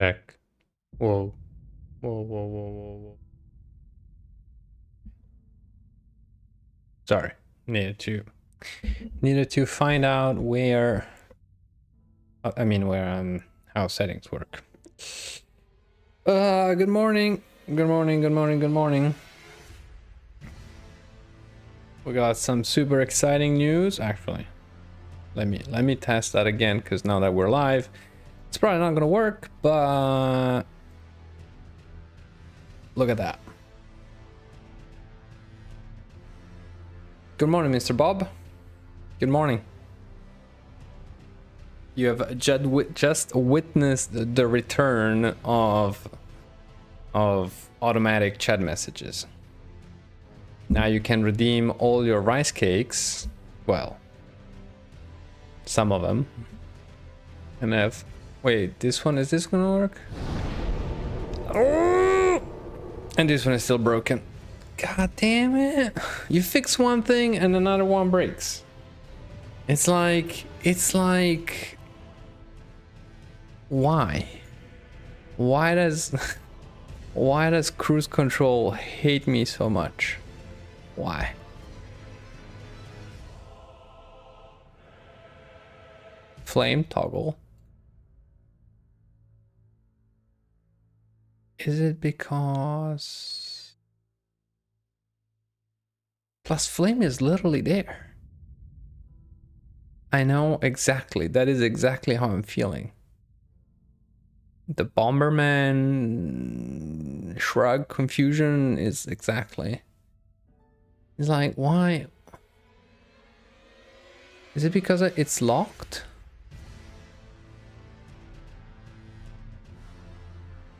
Check. Whoa. Whoa, whoa, whoa, whoa, whoa. Sorry. Needed to find out where how settings work. Good morning. Good morning, good morning, good morning. We got some super exciting news. Actually, let me test that again, because now that we're live, it's probably not gonna work, but look at that. Good morning, Mr. Bob. Good morning. You have just witnessed the return of automatic chat messages. Now you can redeem all your rice cakes. Well, some of them. And have... Wait, this one, is this gonna work? Oh! And this one is still broken. God damn it. You fix one thing and another one breaks. It's like... Why? Why does cruise control hate me so much? Why? Flame toggle. Is it because... Plus flame is literally there. I know exactly. That is exactly how I'm feeling. The Bomberman shrug confusion is exactly. It's like, why? Is it because it's locked?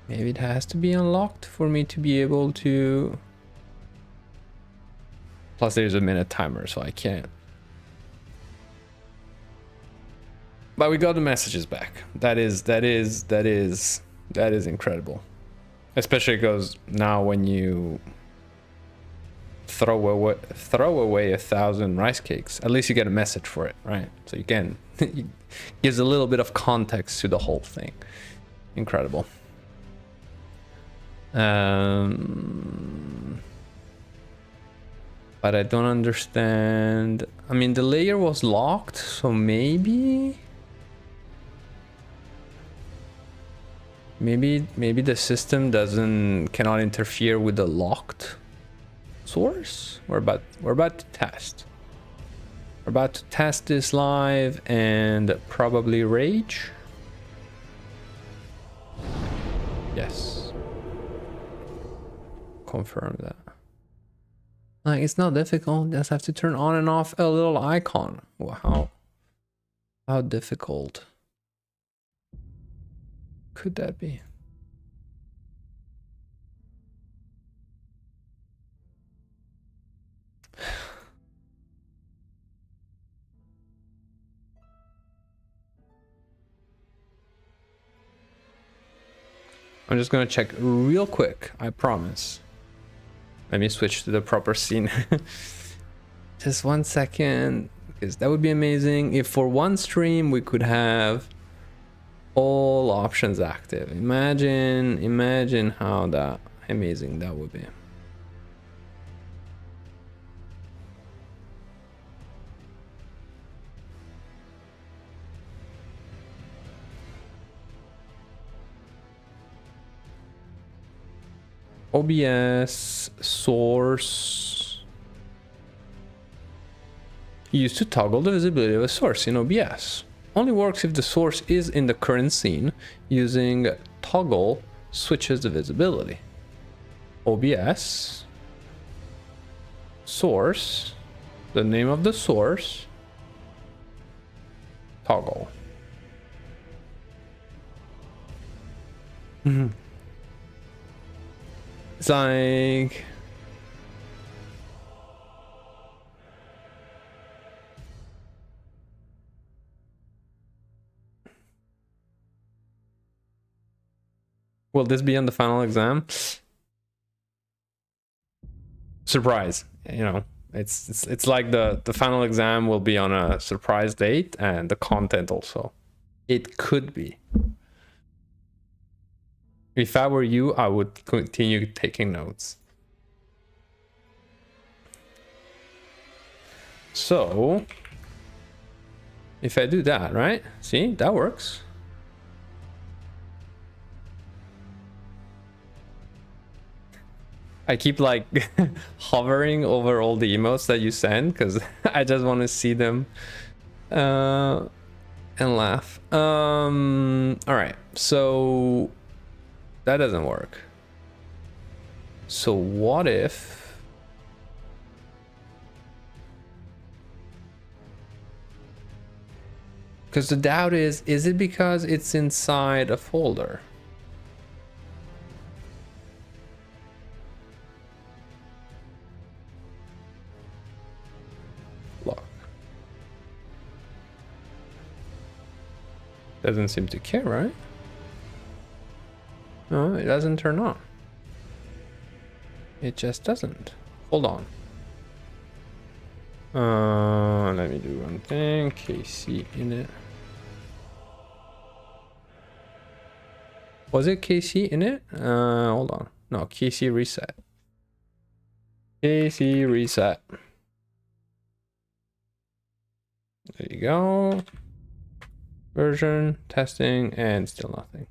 Maybe it has to be unlocked for me to be able to... Plus there's a minute timer, so I can't. But we got the messages back. That is incredible. Especially because now when you throw away 1,000 rice cakes, at least you get a message for it, right? So you can it gives a little bit of context to the whole thing. Incredible. But I don't understand. I mean, the layer was locked, so maybe the system cannot interfere with the locked source. We're about to test. We're about to test this live and probably rage. Yes. Confirm that. Like, it's not difficult. Just have to turn on and off a little icon. Wow. How difficult could that be? I'm just gonna check real quick, I promise. Let me switch to the proper scene. Just 1 second, because that would be amazing if for one stream we could have all options active. Imagine how amazing that would be. OBS source. Used to toggle the visibility of a source in OBS. Only works if the source is in the current scene. Using toggle switches the visibility. OBS source, the name of the source, toggle. It's like... Will this be on the final exam? Surprise, you know. It's like the final exam will be on a surprise date, and the content also. It could be. If I were you, I would continue taking notes. So if I do that, right? See, that works. I keep like hovering over all the emotes that you send because I just want to see them and laugh. All right, so that doesn't work. So what if because the doubt is it because it's inside a folder? Lock. Doesn't seem to care, right? No, it doesn't turn on. It just doesn't. Hold on. Let me do one thing. KC in it. Was it KC in it? Hold on. No, KC reset. KC reset. There you go. Version, testing, and still nothing.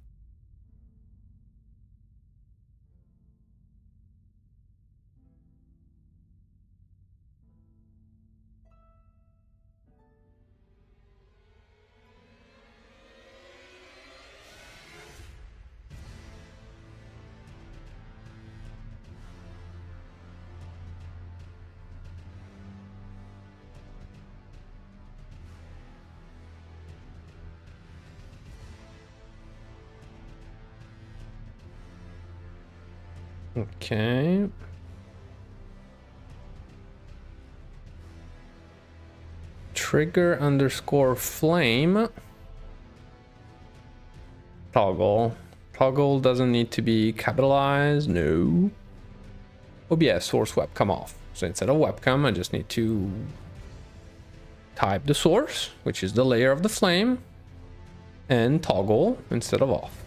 Okay. Trigger underscore flame. Toggle. Toggle doesn't need to be capitalized. No. OBS source webcam off. So instead of webcam, I just need to type the source, which is the layer of the flame, and toggle instead of off.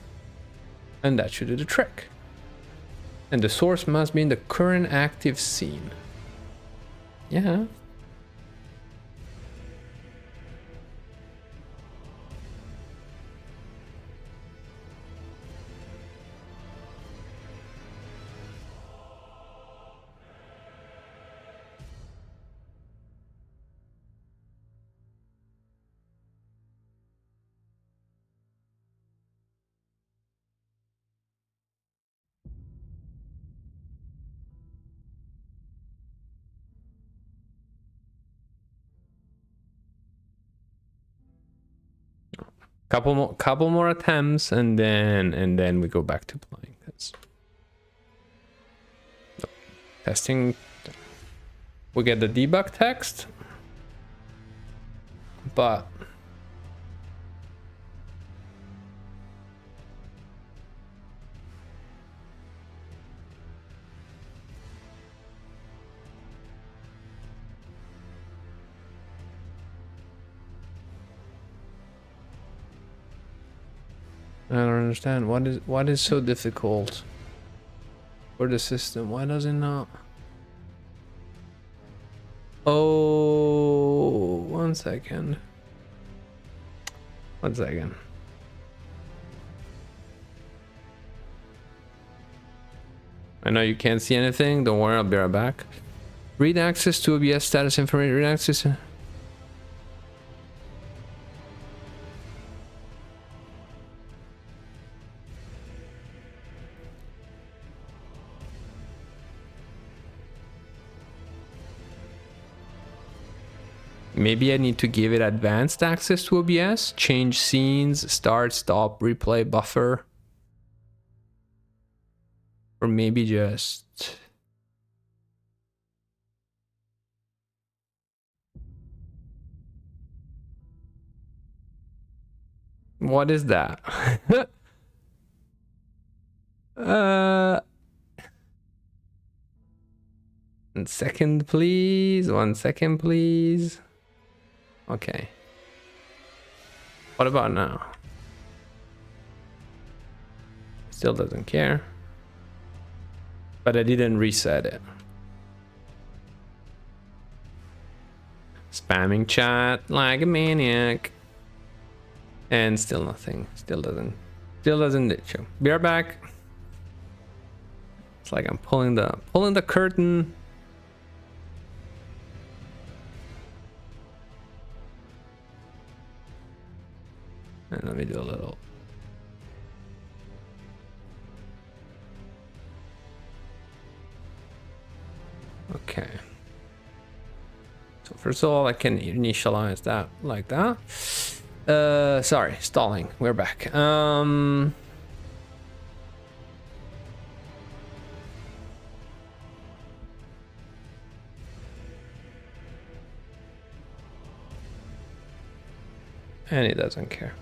And that should do the trick. And the source must be in the current active scene. Yeah. Couple more attempts, and then we go back to playing this. Testing. We get the debug text, but I don't understand what is so difficult for the system. Why does it not? Oh, 1 second. 1 second. I know you can't see anything. Don't worry, I'll be right back. Read access to OBS status information. Read access. Maybe I need to give it advanced access to OBS, change scenes, start, stop, replay, buffer. Or maybe just... What is that? 1 second, please. 1 second, please. Okay. What about now? Still doesn't care. But I didn't reset it. Spamming chat like a maniac. And still nothing. Still doesn't ditch you. Be right back. It's like I'm pulling the curtain. And let me do a little. Okay. So first of all, I can initialize that like that. Sorry, stalling. We're back. And he doesn't care.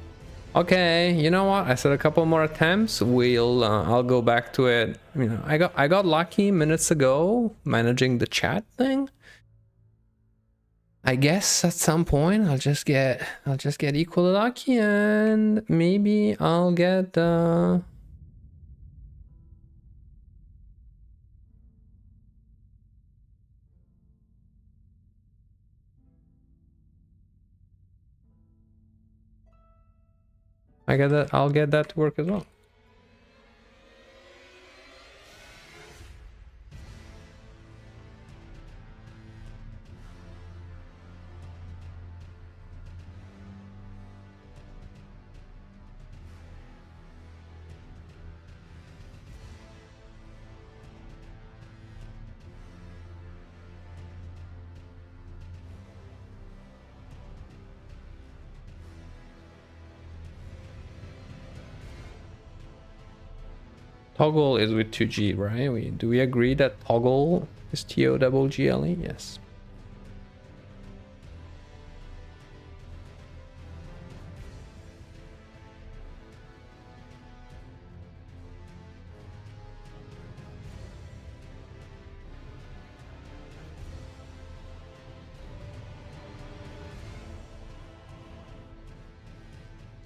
Okay, you know what? I said a couple more attempts. I'll go back to it. You know, I got lucky minutes ago managing the chat thing. I guess at some point I'll just get equally lucky, and maybe I'll get I'll get that to work as well. Toggle is with 2G, right? Do we agree that toggle is TOGGLE? Yes.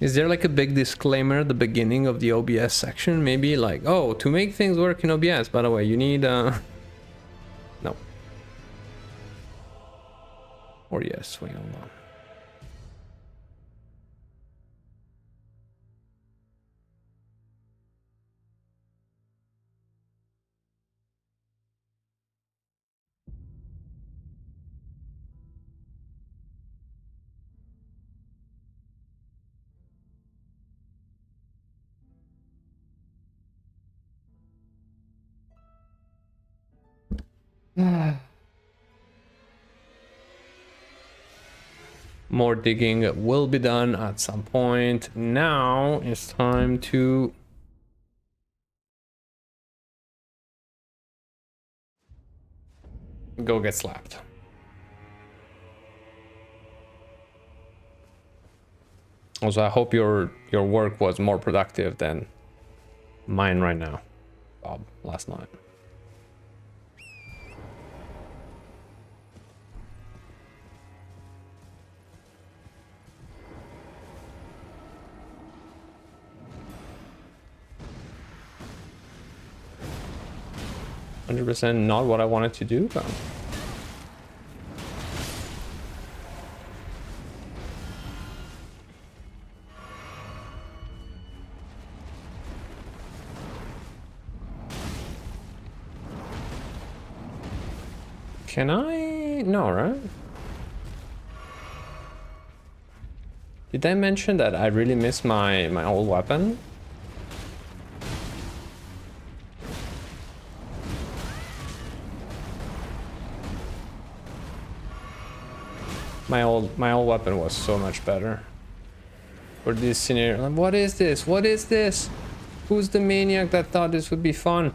Is there like a big disclaimer at the beginning of the OBS section? Maybe like, oh, to make things work in OBS, by the way, you need no. Or yes, wait, hold on. More digging will be done at some point. Now it's time to go get slapped. Also, I hope your work was more productive than mine right now, Bob, last night. 100% not what I wanted to do, but can I? No, right? Did I mention that I really miss my old weapon? My old weapon was so much better for this scenario. Like, what is this? What is this? Who's the maniac that thought this would be fun?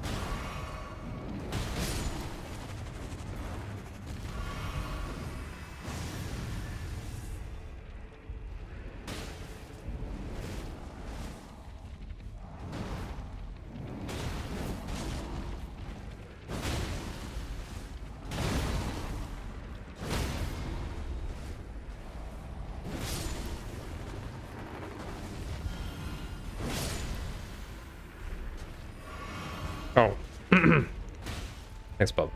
Thanks, Bob.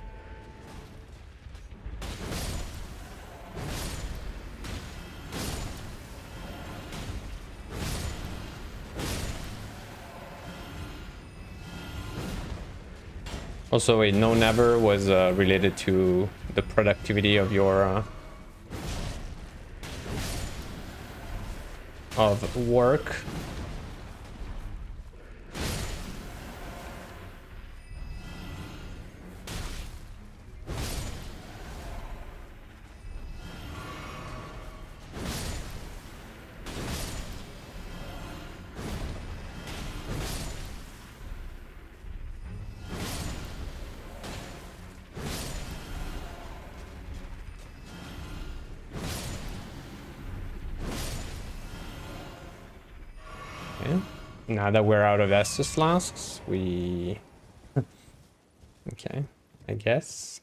Also, wait, no never was related to the productivity of your of work. Now that we're out of Estus flasks, we... okay, I guess.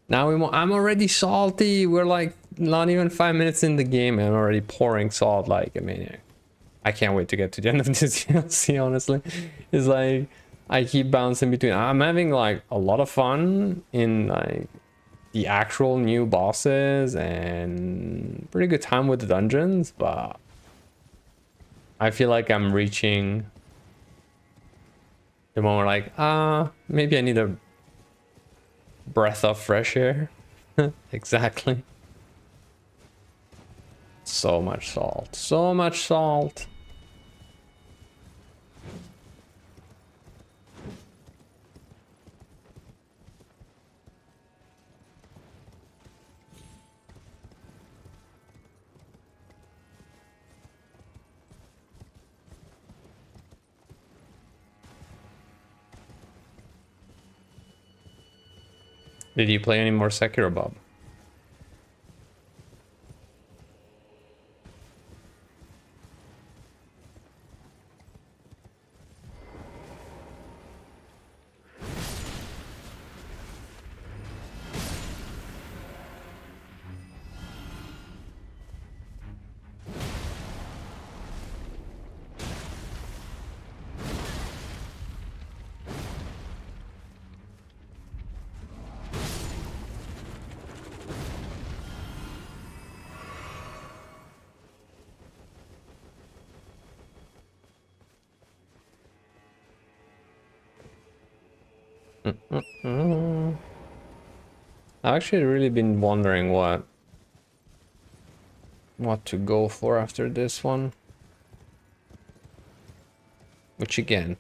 Now I'm already salty. We're like not even 5 minutes in the game and I'm already pouring salt like a maniac. I can't wait to get to the end of this DLC, honestly. It's like, I keep bouncing between. I'm having like a lot of fun in like the actual new bosses and pretty good time with the dungeons, but I feel like I'm reaching the moment like, maybe I need a breath of fresh air. Exactly. So much salt. So much salt. Did you play any more Sekiro, Bob? I've actually really been wondering what to go for after this one. Which again,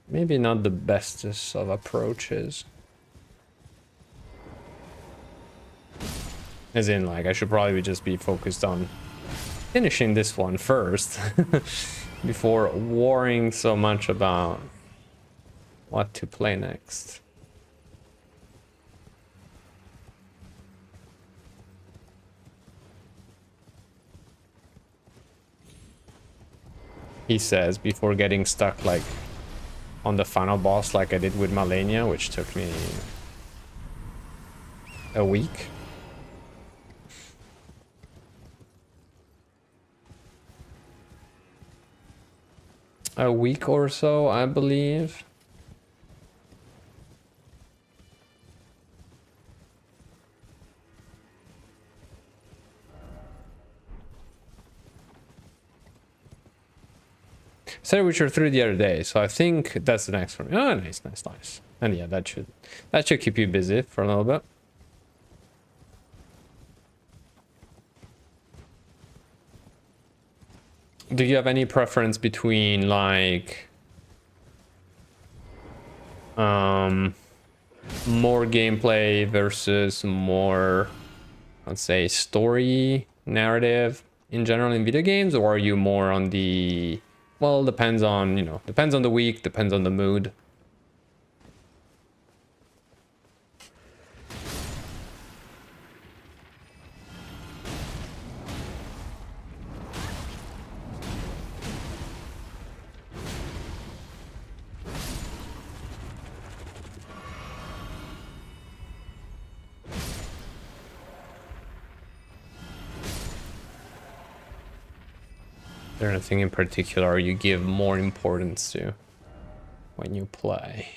maybe not the bestest of approaches. As in, like, I should probably just be focused on finishing this one first before worrying so much about what to play next. He says, before getting stuck like on the final boss like I did with Malenia, which took me a week. A week or so, I believe. Said Witcher 3 the other day, so I think that's the next one. Oh, nice. And yeah, that should keep you busy for a little bit. Do you have any preference between like more gameplay versus more, let's say, story narrative in general in video games, or are you more on the, well, depends on, you know, depends on the week, depends on the mood? Is there anything in particular you give more importance to? when you play.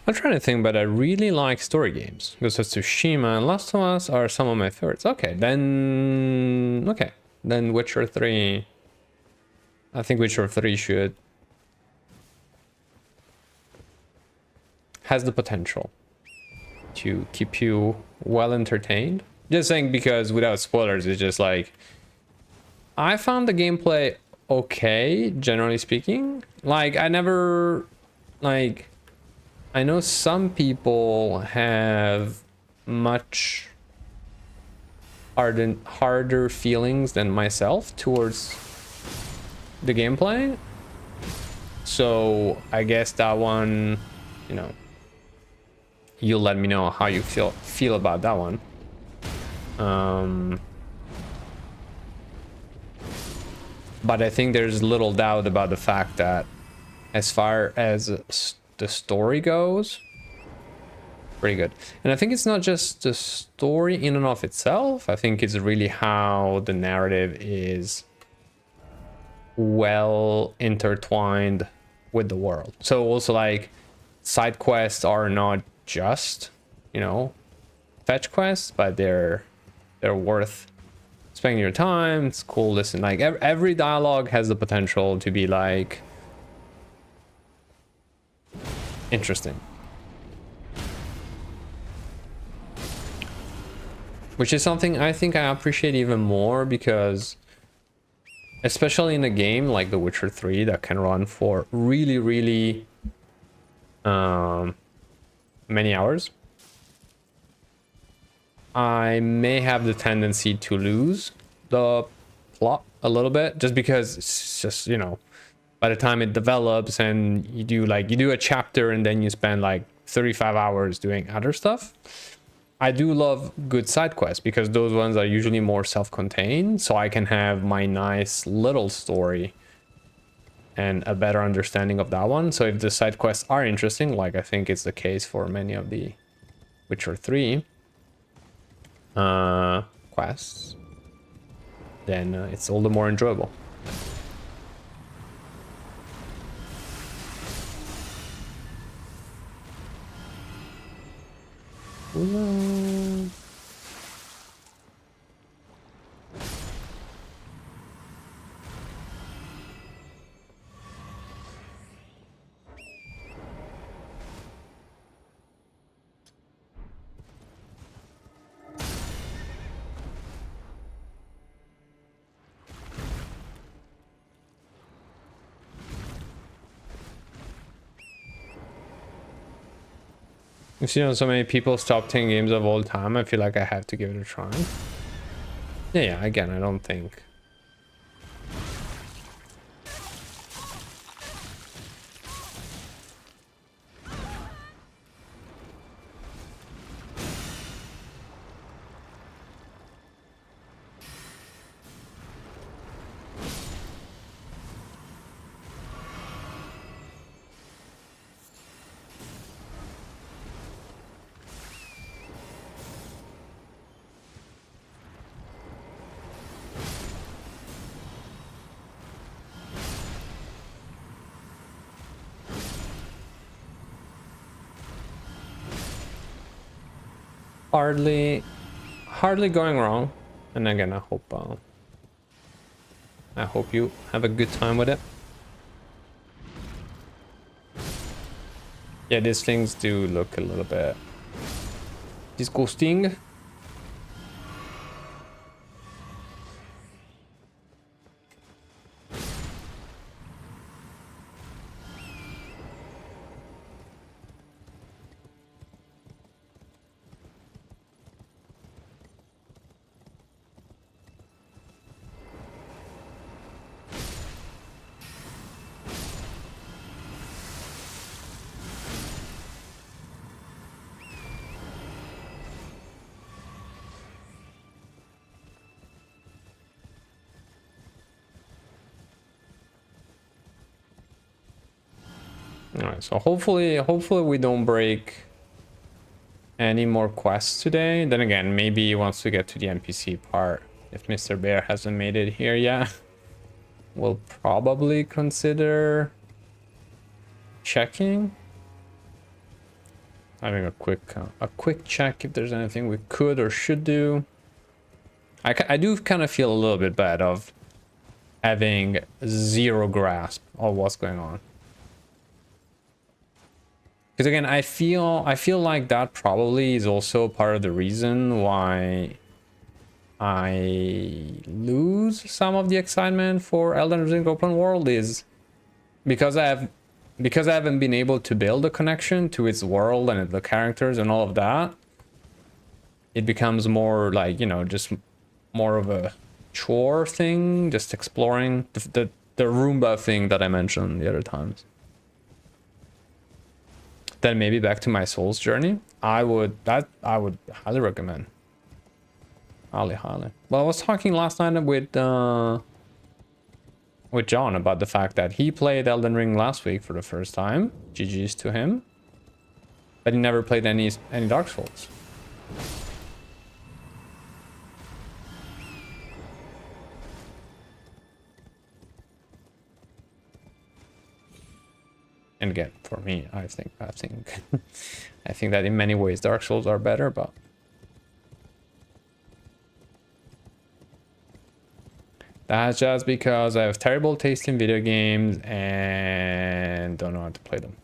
I'm trying to think, but I really like story games. Ghost of Tsushima and Last of Us are some of my favorites. Okay, then Witcher 3. I think Witcher 3 has the potential to keep you well entertained. Just saying, because without spoilers, it's just like, I found the gameplay okay, generally speaking. Like, I know some people have much harder feelings than myself towards the gameplay. So I guess that one, you know, you'll let me know how you feel about that one. But I think there's little doubt about the fact that as far as the story goes, pretty good. And I think it's not just the story in and of itself. I think it's really how the narrative is well intertwined with the world. So also, like, side quests are not just, you know, fetch quests, but they're worth spending your time. It's cool. Listen, like, every dialogue has the potential to be like interesting, which is something I think I appreciate even more, because especially in a game like The Witcher 3 that can run for really many hours, I may have the tendency to lose the plot a little bit, just because it's just, you know, by the time it develops and you do a chapter and then you spend like 35 hours doing other stuff. I do love good side quests, because those ones are usually more self-contained, so I can have my nice little story and a better understanding of that one. So if the side quests are interesting, like I think it's the case for many of the Witcher 3 quests, then it's all the more enjoyable. Hello. You've seen so many people stop 10 games of all time. I feel like I have to give it a try. Yeah, again, I don't think. Hardly going wrong. And again, I hope you have a good time with it. Yeah, these things do look a little bit disgusting. All right, so hopefully we don't break any more quests today. Then again, maybe once we get to the NPC part, If Mr. Bear hasn't made it here yet, we'll probably consider checking. Having a quick check if there's anything we could or should do. I do kind of feel a little bit bad of having zero grasp of what's going on. Because again, I feel like that probably is also part of the reason why I lose some of the excitement for Elden Ring open world, is because I haven't been able to build a connection to its world and the characters and all of that. It becomes more like, you know, just more of a chore thing, just exploring the Roomba thing that I mentioned the other times. Then maybe back to my Souls journey. I would highly recommend. Highly. Well, I was talking last night with John about the fact that he played Elden Ring last week for the first time. GG's to him. But he never played any Dark Souls. And again, for me, I think I think that in many ways Dark Souls are better, but that's just because I have terrible taste in video games and don't know how to play them.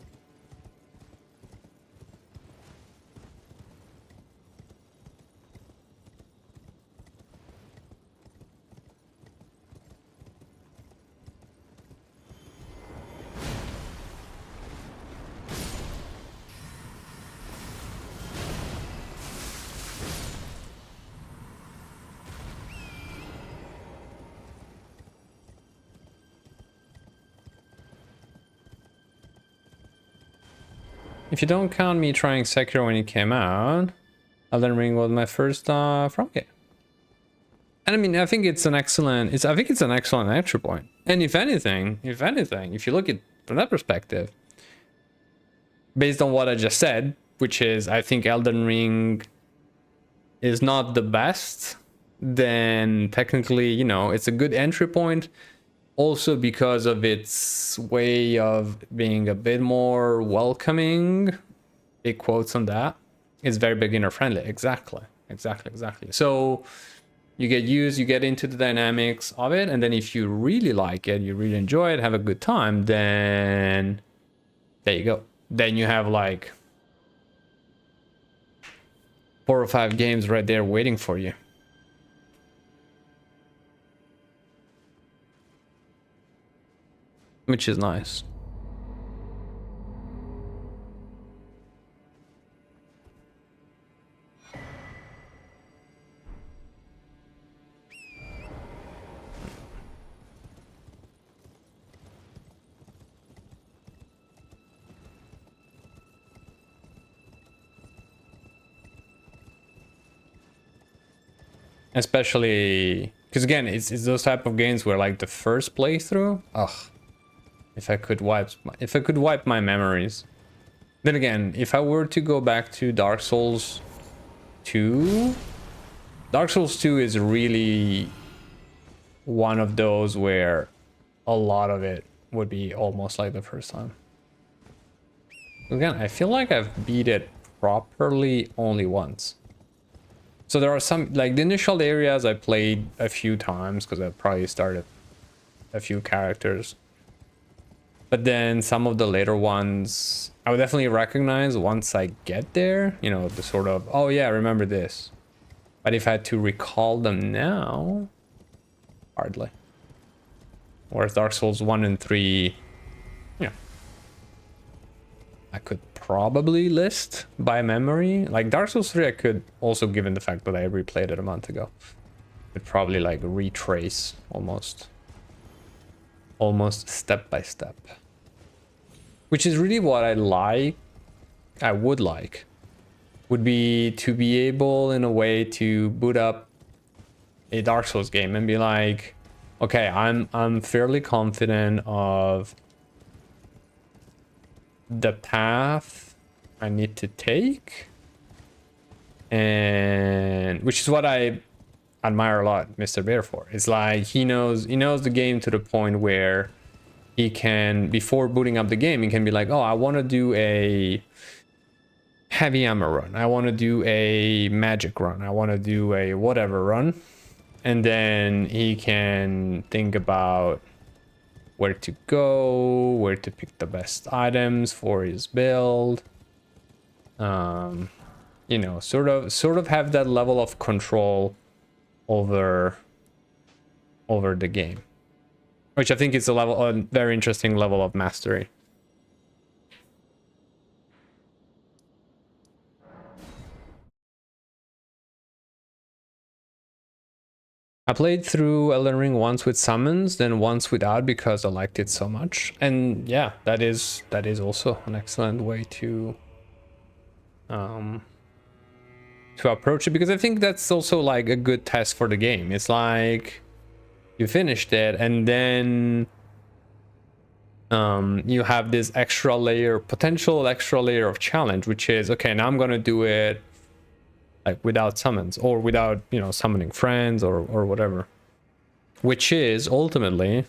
If you don't count me trying Sekiro when it came out, Elden Ring was my first From game. And I mean, I think it's an excellent entry point. And if anything, if you look at from that perspective, based on what I just said, which is I think Elden Ring is not the best, then technically, you know, it's a good entry point. Also because of its way of being a bit more welcoming, big quotes on that. It's very beginner friendly. Exactly. So you get into the dynamics of it, and then if you really like it, you really enjoy it, have a good time, then there you go. Then you have like 4 or 5 games right there waiting for you. Which is nice. Especially because again, it's those type of games where like the first playthrough, ugh. If I could wipe my memories. Then again, if I were to go back to Dark Souls 2, Dark Souls 2 is really one of those where a lot of it would be almost like the first time. Again, I feel like I've beat it properly only once. So there are some, like the initial areas I played a few times because I probably started a few characters. But then some of the later ones, I would definitely recognize once I get there, you know, the sort of, oh yeah, I remember this. But if I had to recall them now, hardly. Whereas Dark Souls 1 and 3, yeah, I could probably list by memory. Like Dark Souls 3, I could also, given the fact that I replayed it a month ago, could probably like retrace almost step by step, which is really what I would be to be able in a way to boot up a Dark Souls game and be like, okay, I'm fairly confident of the path I need to take, and which is what I admire a lot Mr. Bear for. It's like he knows the game to the point where he can, before booting up the game, he can be like, oh, I want to do a heavy ammo run, I want to do a magic run, I want to do a whatever run, and then he can think about where to go, where to pick the best items for his build. You know, sort of have that level of control over the game, which I think is a very interesting level of mastery. I played through Elden Ring once with summons, then once without because I liked it so much. And yeah, that is also an excellent way to approach it, because I think that's also like a good test for the game. It's like you finished it and then you have this potential extra layer of challenge, which is, okay, now I'm gonna do it like without summons, or without, you know, summoning friends or whatever, which is ultimately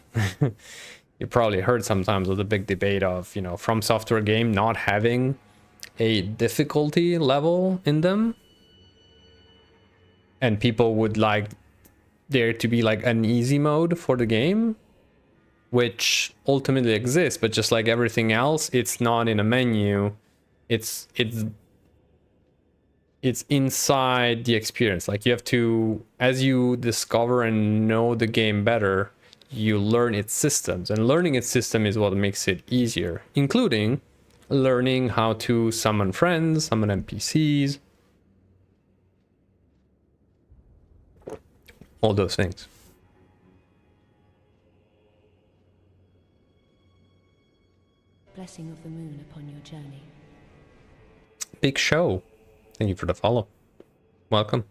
you probably heard sometimes of the big debate of, you know, From Software game not having a difficulty level in them, and people would like there to be like an easy mode for the game, which ultimately exists, but just like everything else, it's not in a menu, it's inside the experience. Like, you have to, as you discover and know the game better, you learn its systems, and learning its system is what makes it easier, including learning how to summon friends, summon NPCs, all those things. Blessing of the moon upon your journey. Big Show, thank you for the follow. Welcome.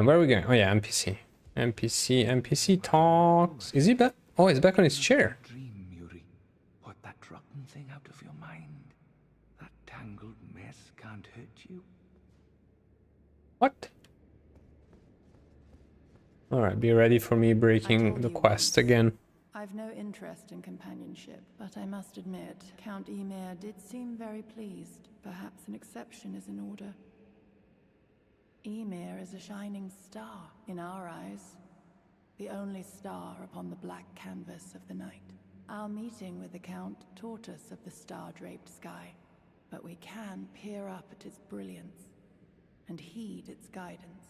Where are we going? Oh yeah, NPC talks. Is he back? Oh, he's back on his chair. Dream, Yuri. Put that rotten thing out of your mind. That tangled mess can't hurt you. What? All right, be ready for me breaking the quest again. I've no interest in companionship, but I must admit, Count Ymir did seem very pleased. Perhaps an exception is in order. Ymir is a shining star in our eyes, the only star upon the black canvas of the night. Our meeting with the Count taught us of the star-draped sky, but we can peer up at its brilliance and heed its guidance.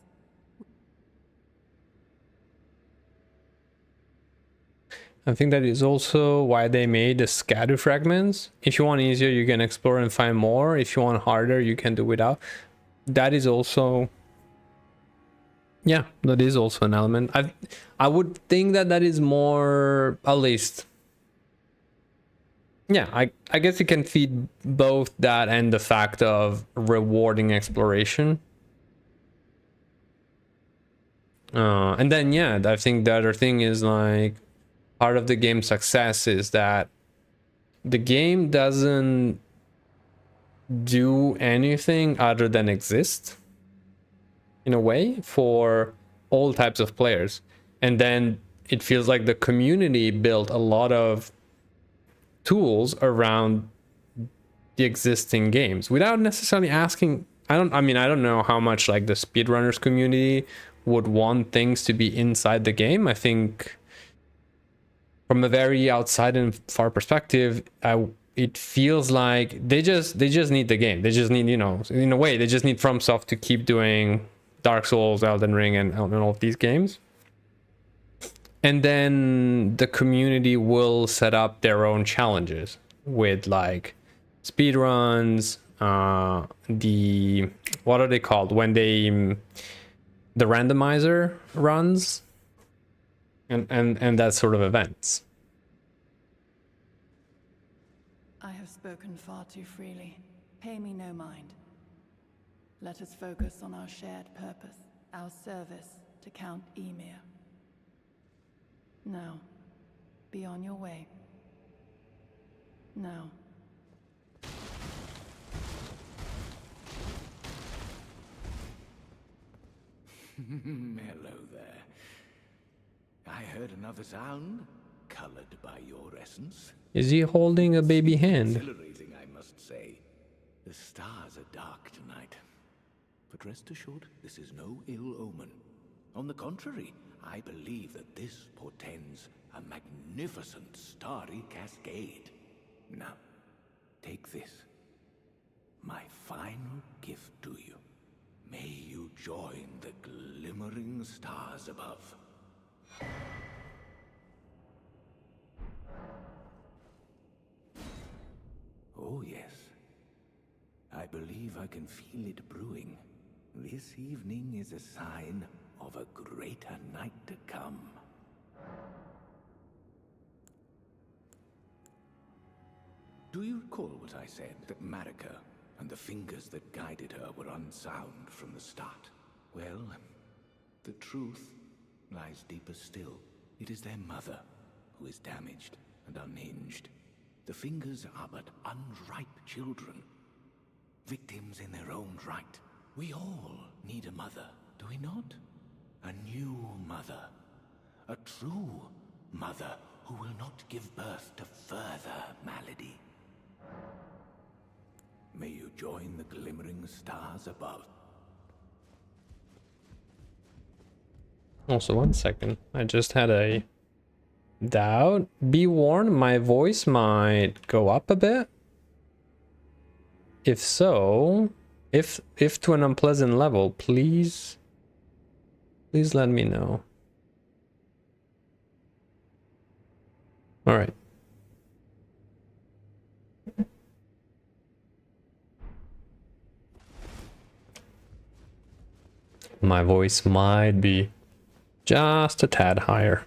I think that is also why they made the scatter fragments. If you want easier, you can explore and find more. If you want harder, you can do without. That is also, yeah, that is also an element. I would think that is more, at least, yeah, I guess it can feed both that and the fact of rewarding exploration. And then, yeah, I think the other thing is, like, part of the game's success is that the game doesn't do anything other than exist, in a way, for all types of players. And then it feels like the community built a lot of tools around the existing games without necessarily asking. I don't know how much like the speedrunners community would want things to be inside the game. I think from a very outside and far perspective, it feels like they just need the game. They just need, you know, in a way, they just need FromSoft to keep doing Dark Souls, Elden Ring, and all of these games. And then the community will set up their own challenges with like speedruns, the, what are they called? When they, the randomizer runs, and that sort of events. I have spoken far too freely. Pay me no mind. Let us focus on our shared purpose, our service to Count Emir. Now, be on your way. Now. Hello there. I heard another sound, colored by your essence. Is he holding a baby hand? Exhilarating, I must say. The stars are dark tonight. But rest assured, this is no ill omen. On the contrary, I believe that this portends a magnificent starry cascade. Now, take this. My final gift to you. May you join the glimmering stars above. Oh yes. I believe I can feel it brewing. This evening is a sign of a greater night to come. Do you recall what I said, that Marika and the fingers that guided her were unsound from the start? Well, the truth lies deeper still. It is their mother who is damaged and unhinged. The fingers are but unripe children, victims in their own right. We all need a mother, do we not? A new mother. A true mother who will not give birth to further malady. May you join the glimmering stars above. Also, 1 second. I just had a doubt. Be warned, my voice might go up a bit. If so, if to an unpleasant level, please let me know. All right. My voice might be just a tad higher.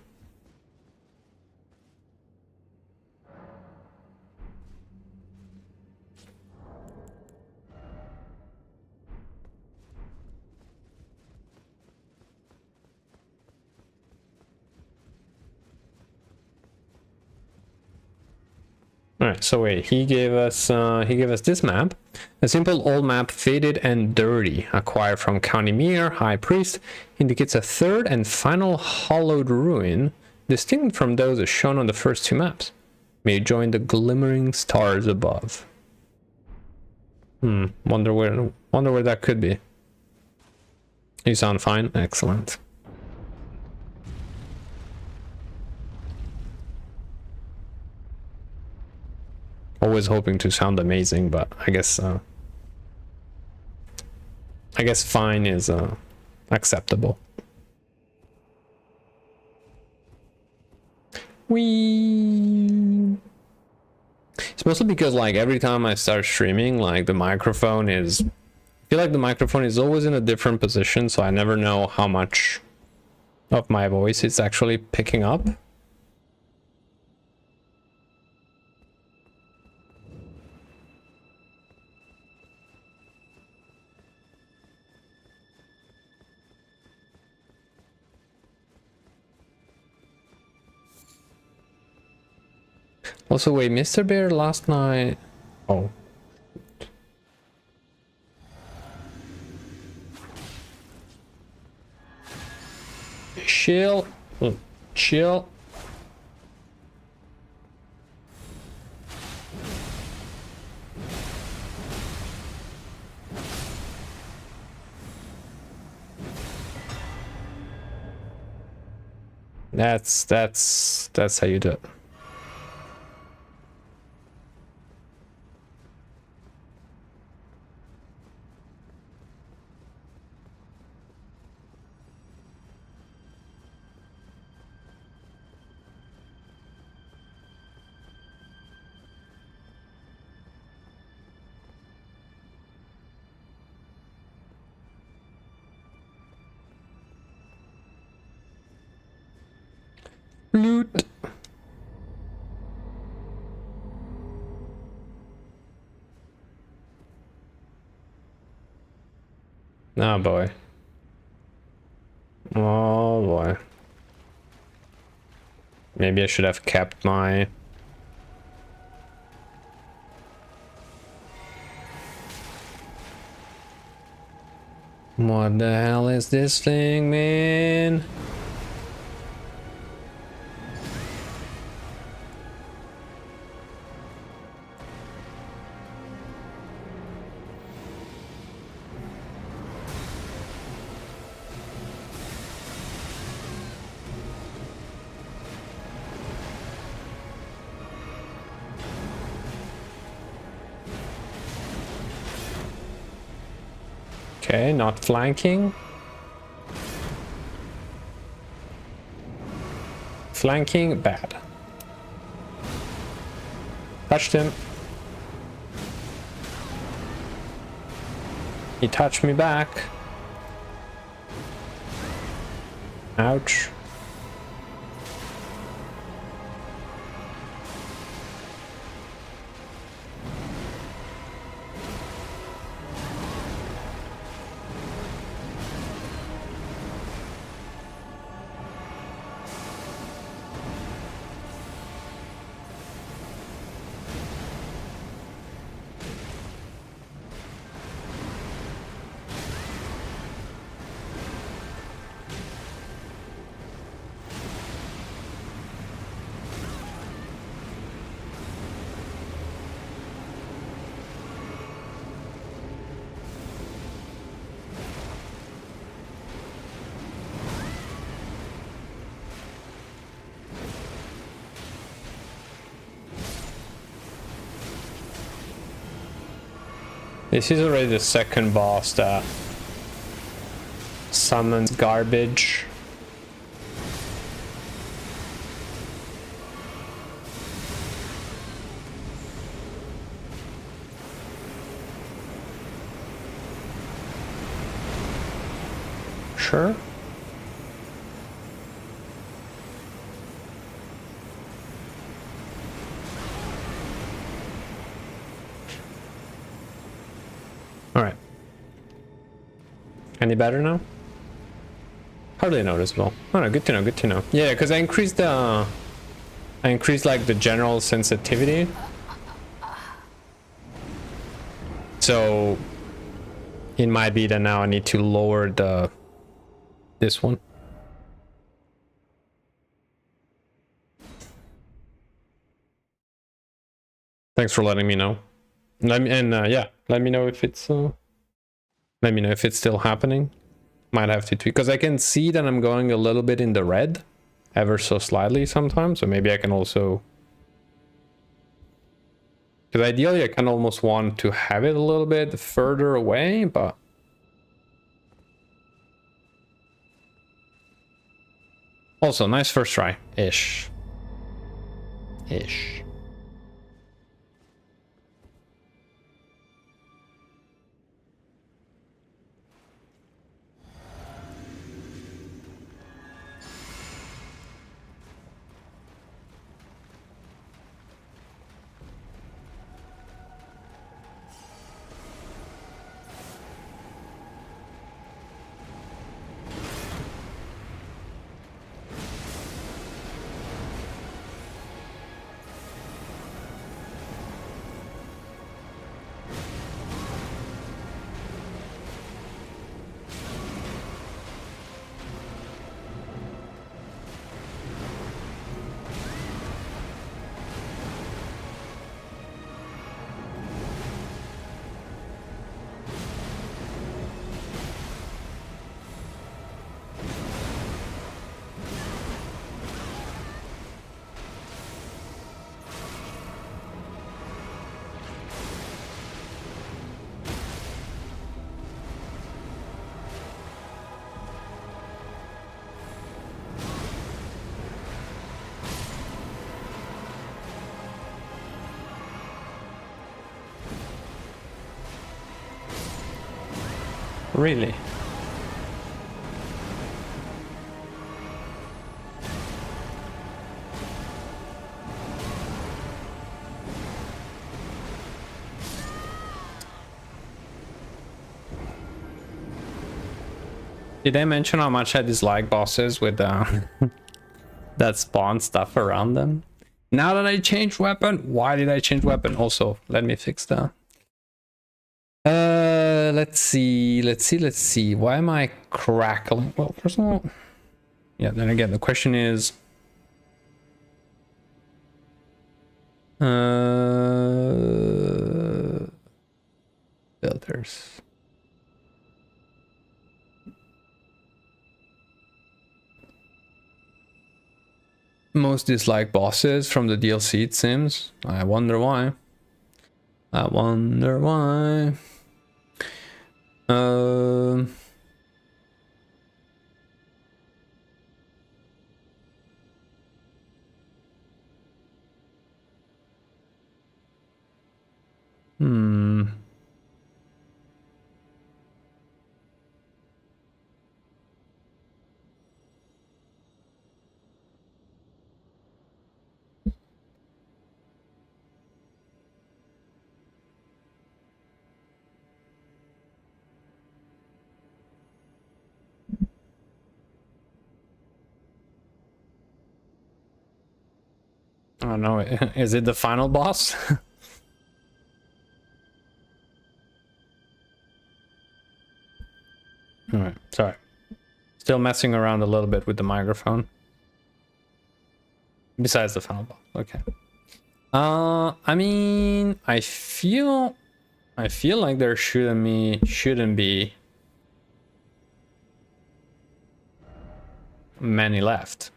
Alright, so wait, he gave us this map. A simple old map, faded and dirty, acquired from Count Emir, High Priest, indicates a third and final hollowed ruin, distinct from those as shown on the first two maps. May you join the glimmering stars above. Wonder where that could be. You sound fine? Excellent. Always hoping to sound amazing, but I guess fine is acceptable. It's mostly because like every time I start streaming, like the microphone is, I feel like the microphone is always in a different position, so I never know how much of my voice it's actually picking up. Also, wait, Mr. Bear last night... Oh. Chill. Chill. That's how you do it. Loot. Oh boy. Oh boy. Maybe I should have kept my... What the hell is this thing, man? Okay, not flanking. Flanking, bad. Touched him. He touched me back. Ouch. This is already the second boss that summons garbage. Sure. Alright. Any better now? Hardly noticeable. Oh no, good to know, good to know. Yeah, because I increased like the general sensitivity. So it might be that now I need to lower this one. Thanks for letting me know. Yeah, let me know if it's still happening. Might have to tweak because I can see that I'm going a little bit in the red, ever so slightly sometimes. So maybe I can also, because ideally I kind of almost want to have it a little bit further away, but also nice first try ish. Really? Did I mention how much I dislike bosses with that spawn stuff around them? Now that I changed weapon, why did I change weapon? Also, let me fix that. Let's see. Why am I crackling? Well, first of all, yeah, then again, the question is, filters. Most disliked bosses from the DLC, it seems. I wonder why. I wonder why. Hmm. I don't know. Is it the final boss? Alright, sorry. Still messing around a little bit with the microphone. Besides the final boss. Okay. I mean, I feel like there shouldn't be many left.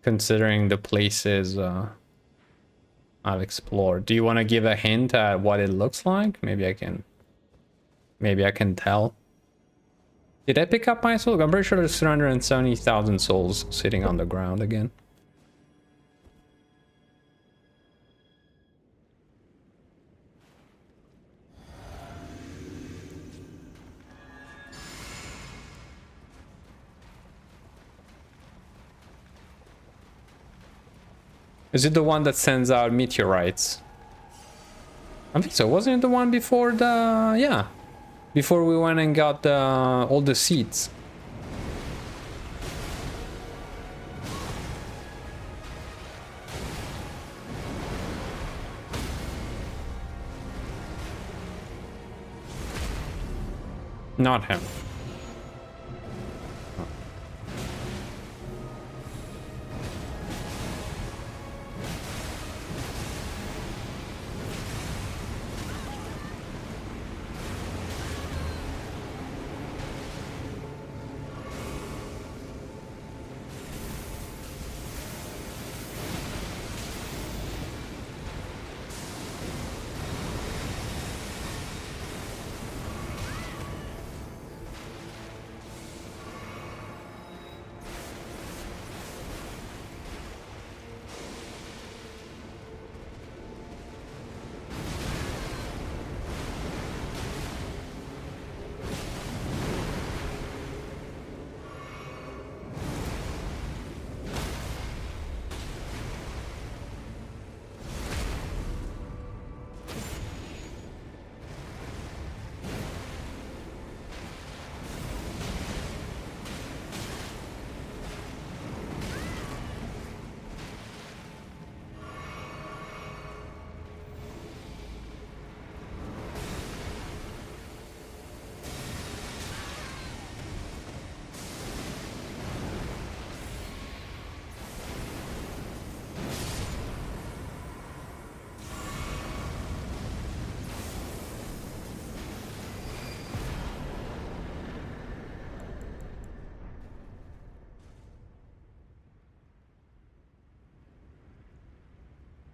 Considering the places I've explored. Do you want to give a hint at what it looks like? Maybe I can tell. Did I pick up my soul? I'm pretty sure there's 370,000 souls sitting on the ground again. Is it the one that sends out meteorites? I think so. Wasn't it the one before the... Yeah. Before we went and got all the seeds. Not him.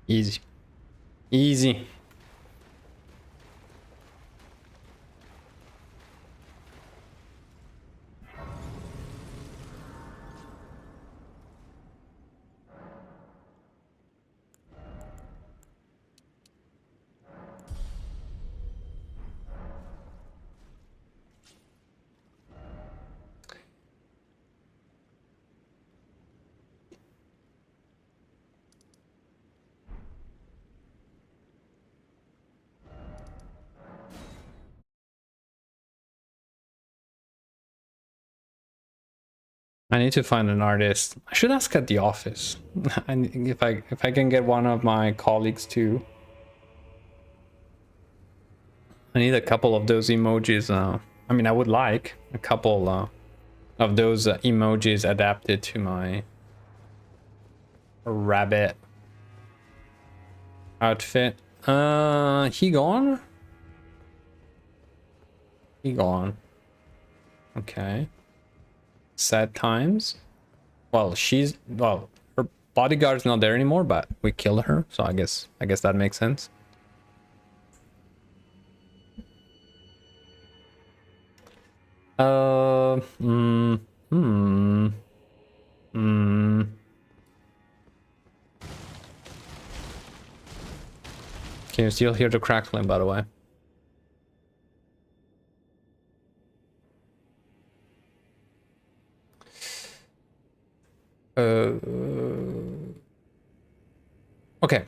Easy. Easy. I need to find an artist. I should ask at the office. And if I can get one of my colleagues to. I need a couple of those emojis. I mean, I would like a couple of those emojis adapted to my rabbit outfit. He gone? He gone. Okay. Sad times. Well, her bodyguard's not there anymore, but we killed her, so I guess that makes sense. Can you still hear the crackling, by the way? Okay.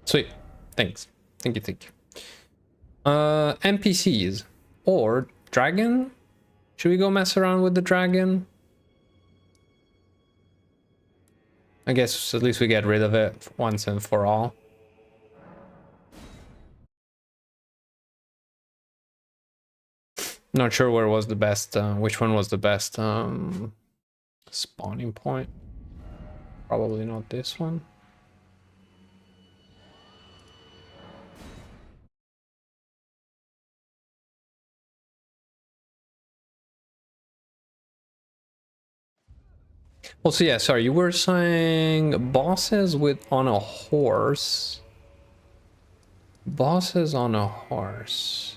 Sweet. Thanks. Thank you. NPCs or dragon? Should we go mess around with the dragon? I guess at least we get rid of it once and for all. Not sure where was the best, which one was the best spawning point. Probably not this one. Well, so yeah, sorry, you were saying bosses on a horse. Bosses on a horse.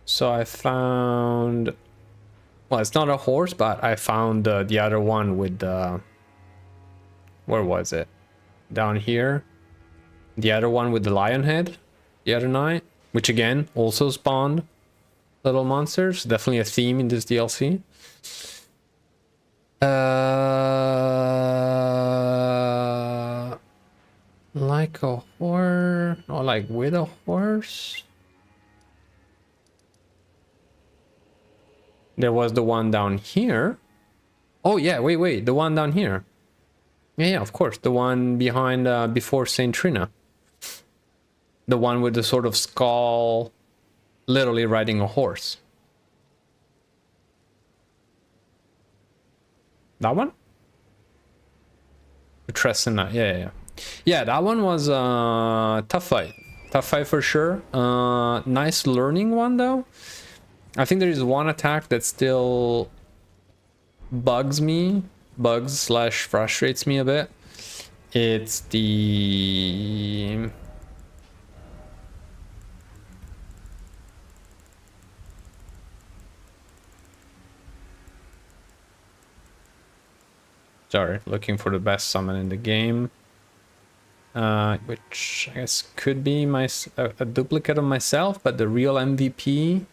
So I found, well, it's not a horse, but I found the other one with the, where was it? Down here. The other one with the lion head the other night, which again also spawned little monsters. Definitely a theme in this DLC. Like a horse, or like with a horse. There was the one down here. Oh yeah, wait, the one down here. Yeah, of course, the one behind before Saint Trina. The one with the sort of skull, literally riding a horse. That one? Tressina, yeah. Yeah, that one was tough fight. Tough fight for sure. Nice learning one though. I think there is one attack that still bugs / frustrates me a bit. It's the sorry, looking for the best summon in the game. Which I guess could be a duplicate of myself, but the real MVP.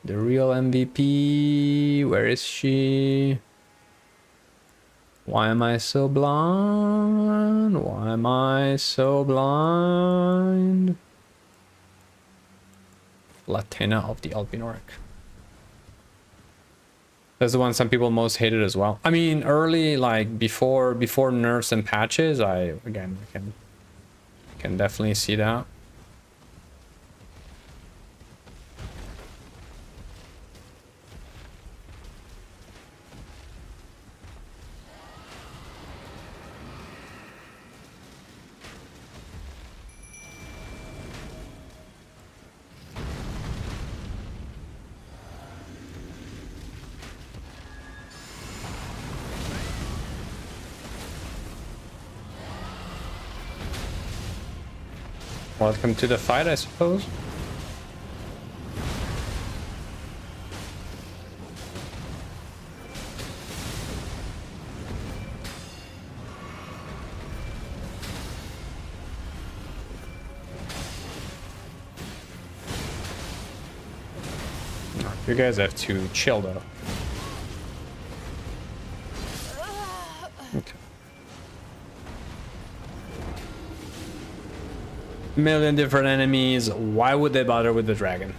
The real MVP, where is she? Why am I so blind? Why am I so blind? Latina of the Albinoric. That's the one some people most hated as well. I mean, early, like before nerfs and patches, I can definitely see that. Welcome to the fight, I suppose. You guys have to chill though. Okay. million different enemies. Why would they bother with the dragon?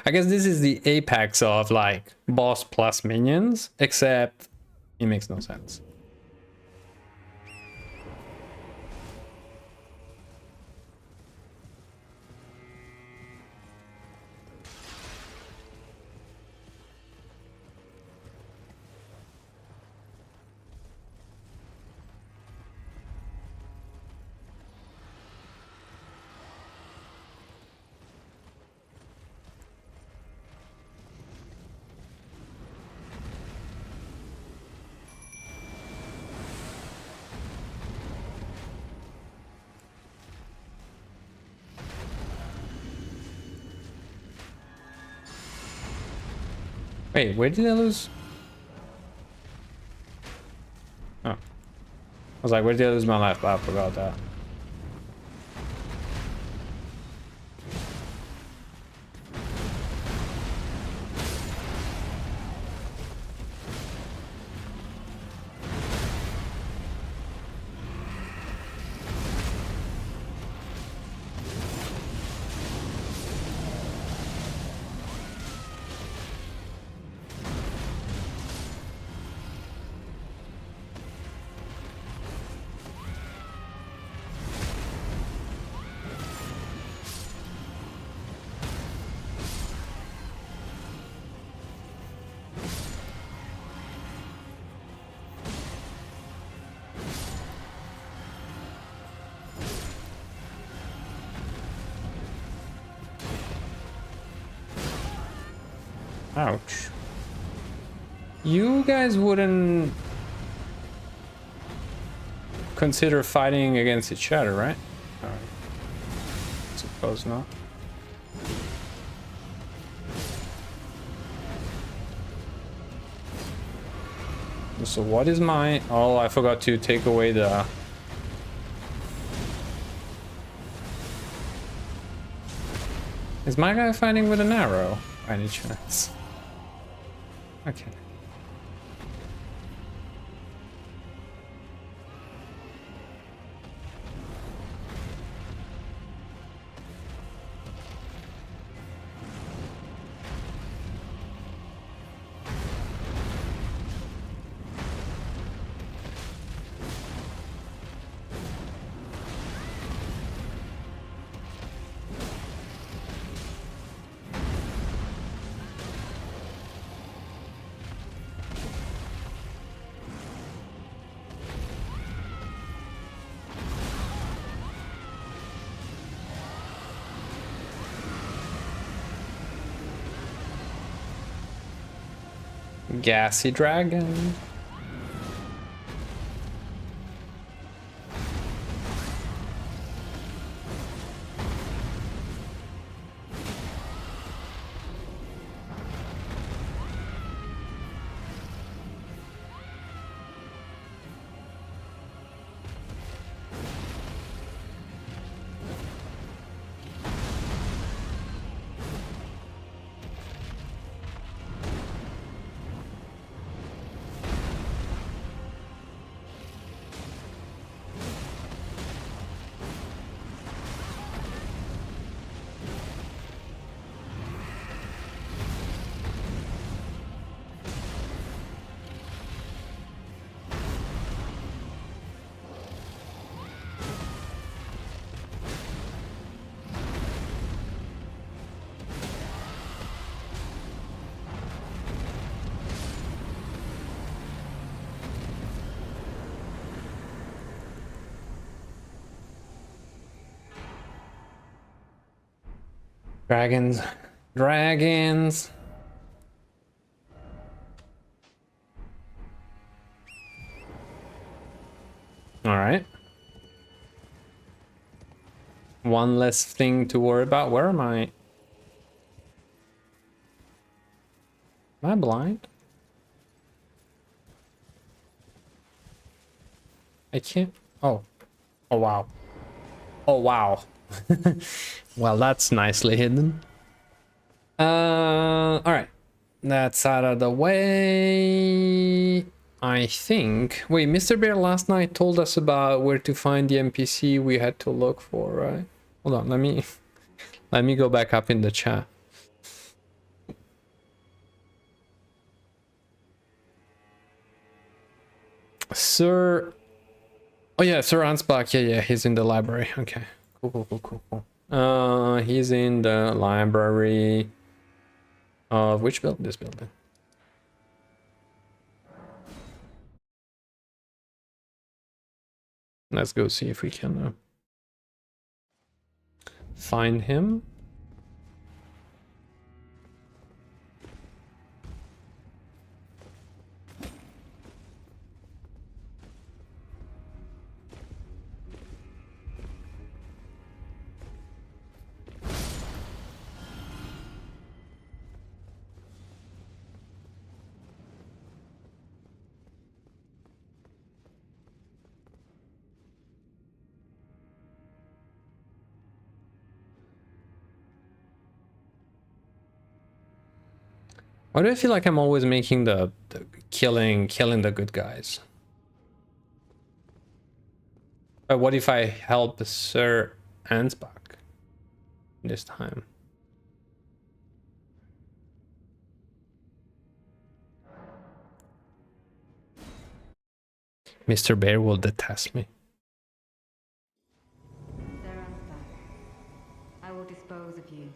I guess this is the apex of like boss plus minions, except it makes no sense. Wait, where did I lose? Oh. I was like, where did I lose my life? But I forgot that. Ouch. You guys wouldn't consider fighting against each other, right? Suppose not. So what is my... Oh, I forgot to take away the... Is my guy fighting with an arrow by any chance? Okay. Gassy dragon. Dragons. Dragons. All right. One less thing to worry about. Where am I? Am I blind? I can't. Oh. Oh, wow. Oh, wow. Well, that's nicely hidden. All right. That's out of the way. I think... Wait, Mr. Bear last night told us about where to find the NPC we had to look for, right? Hold on, let me... Let me go back up in the chat. Sir... Oh yeah, Sir Ansbach. Yeah, he's in the library. Okay. Cool. He's in the library of which building? This building. Let's go see if we can find him. Why do I feel like I'm always making the killing the good guys? But what if I help Sir Ansbach this time? Mr. Bear will detest me. Sir Ansbach, I will dispose of you.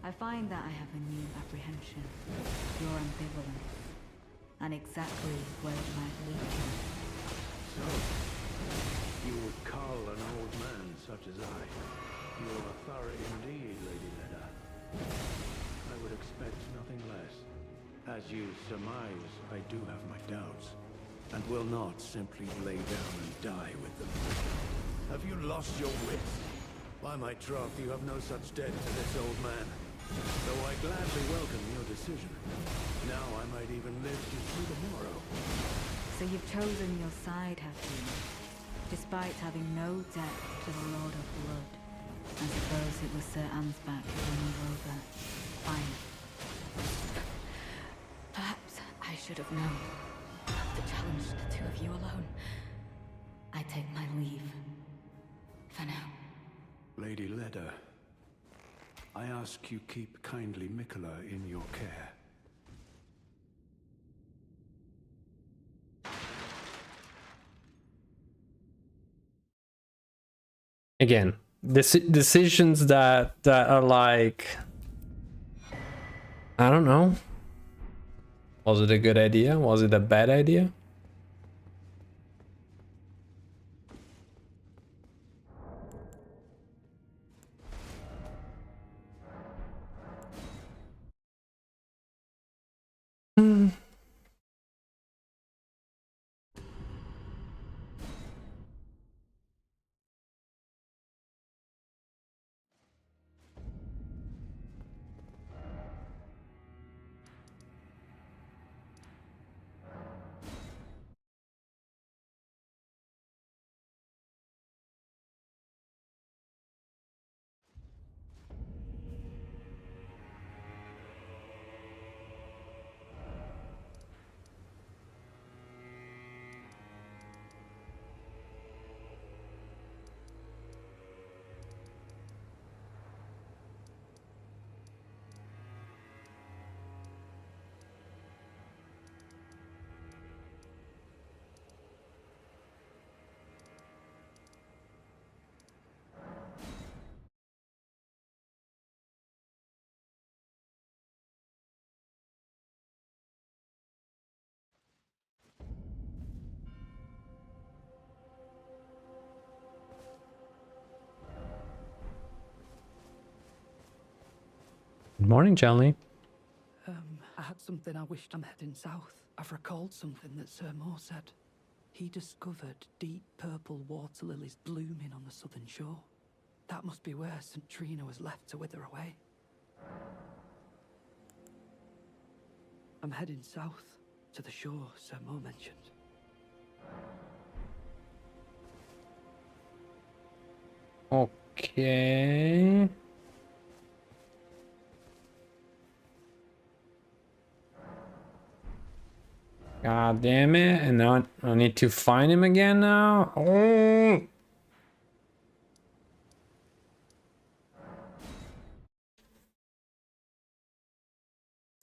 I find that I have a new apprehension. Your ambivalence. And exactly where it might lead you. So, you would call an old man such as I. You are thorough indeed, Lady Leda. I would expect nothing less. As you surmise, I do have my doubts, and will not simply lay down and die with them. Have you lost your wits? By my troth, you have no such debt to this old man. Though I gladly welcome your decision. Now I might even live to see the morrow. So you've chosen your side, have you? Despite having no debt to the Lord of Blood. I suppose it was Sir Ansbach who won you over. Fine. Perhaps I should have known. Not to challenge the two of you alone. I take my leave. For now. Lady Leda, I ask you keep kindly Mikola in your care. Again, decisions that are like, I don't know. Was it a good idea? Was it a bad idea? Good morning, Jelly. I had something I wished. I'm heading south. I've recalled something that Sir Moore said. He discovered deep purple water lilies blooming on the southern shore. That must be where St. Trina was left to wither away. I'm heading south, to the shore Sir Moore mentioned. Okay. God damn it. And now I need to find him again now. Oh.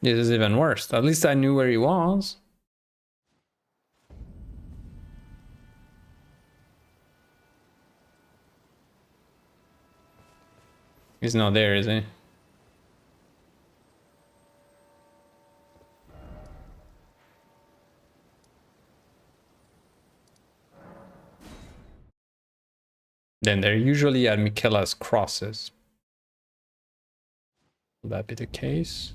This is even worse. At least I knew where he was. He's not there, is he? Then they're usually at Michaela's crosses. Will that be the case?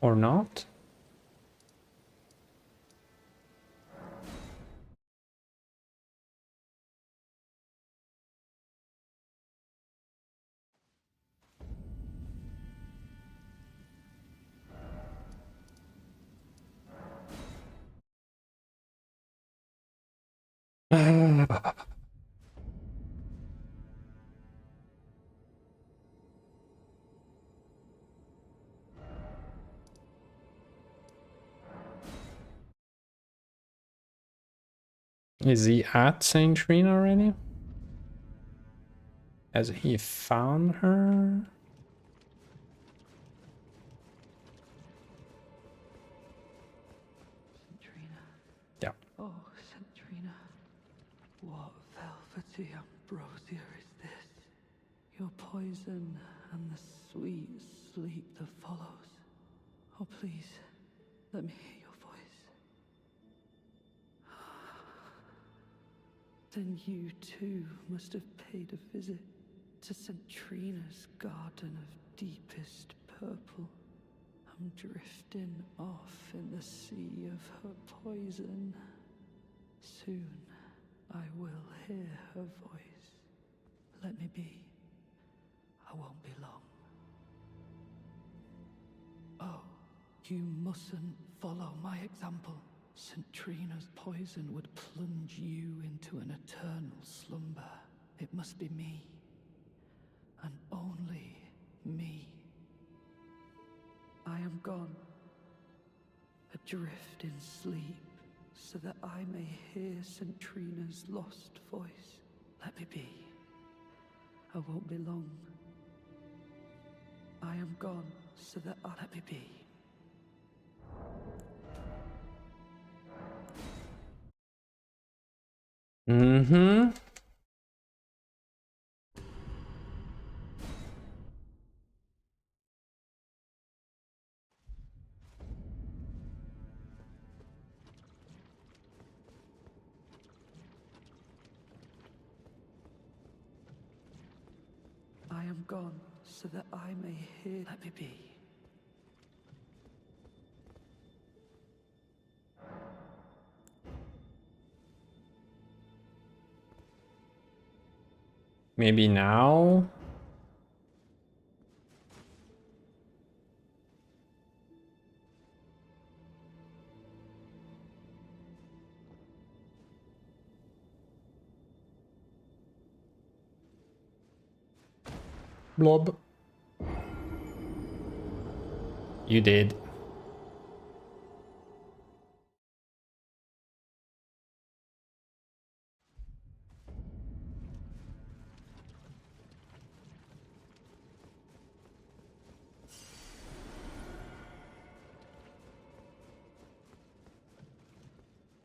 Or not? Is he at Saint Trina already? Has he found her? Centrina. Yeah. Oh, Centrina. What velvety ambrosia is this? Your poison and the sweet sleep that follows. Oh, please, let me hear your voice. Then you too must have paid a visit to Centrina's garden of deepest purple. I'm drifting off in the sea of her poison. Soon I will hear her voice. Let me be. I won't be long. Oh, you mustn't follow my example. Centrina's poison would plunge you into an eternal slumber. It must be me, and only me. I am gone, adrift in sleep, so that I may hear Centrina's lost voice. Let me be. I won't be long. I am gone, so that I let me be. Mm-hmm. I am gone, so that I may hear. Let me be. Maybe now? Blob. You did.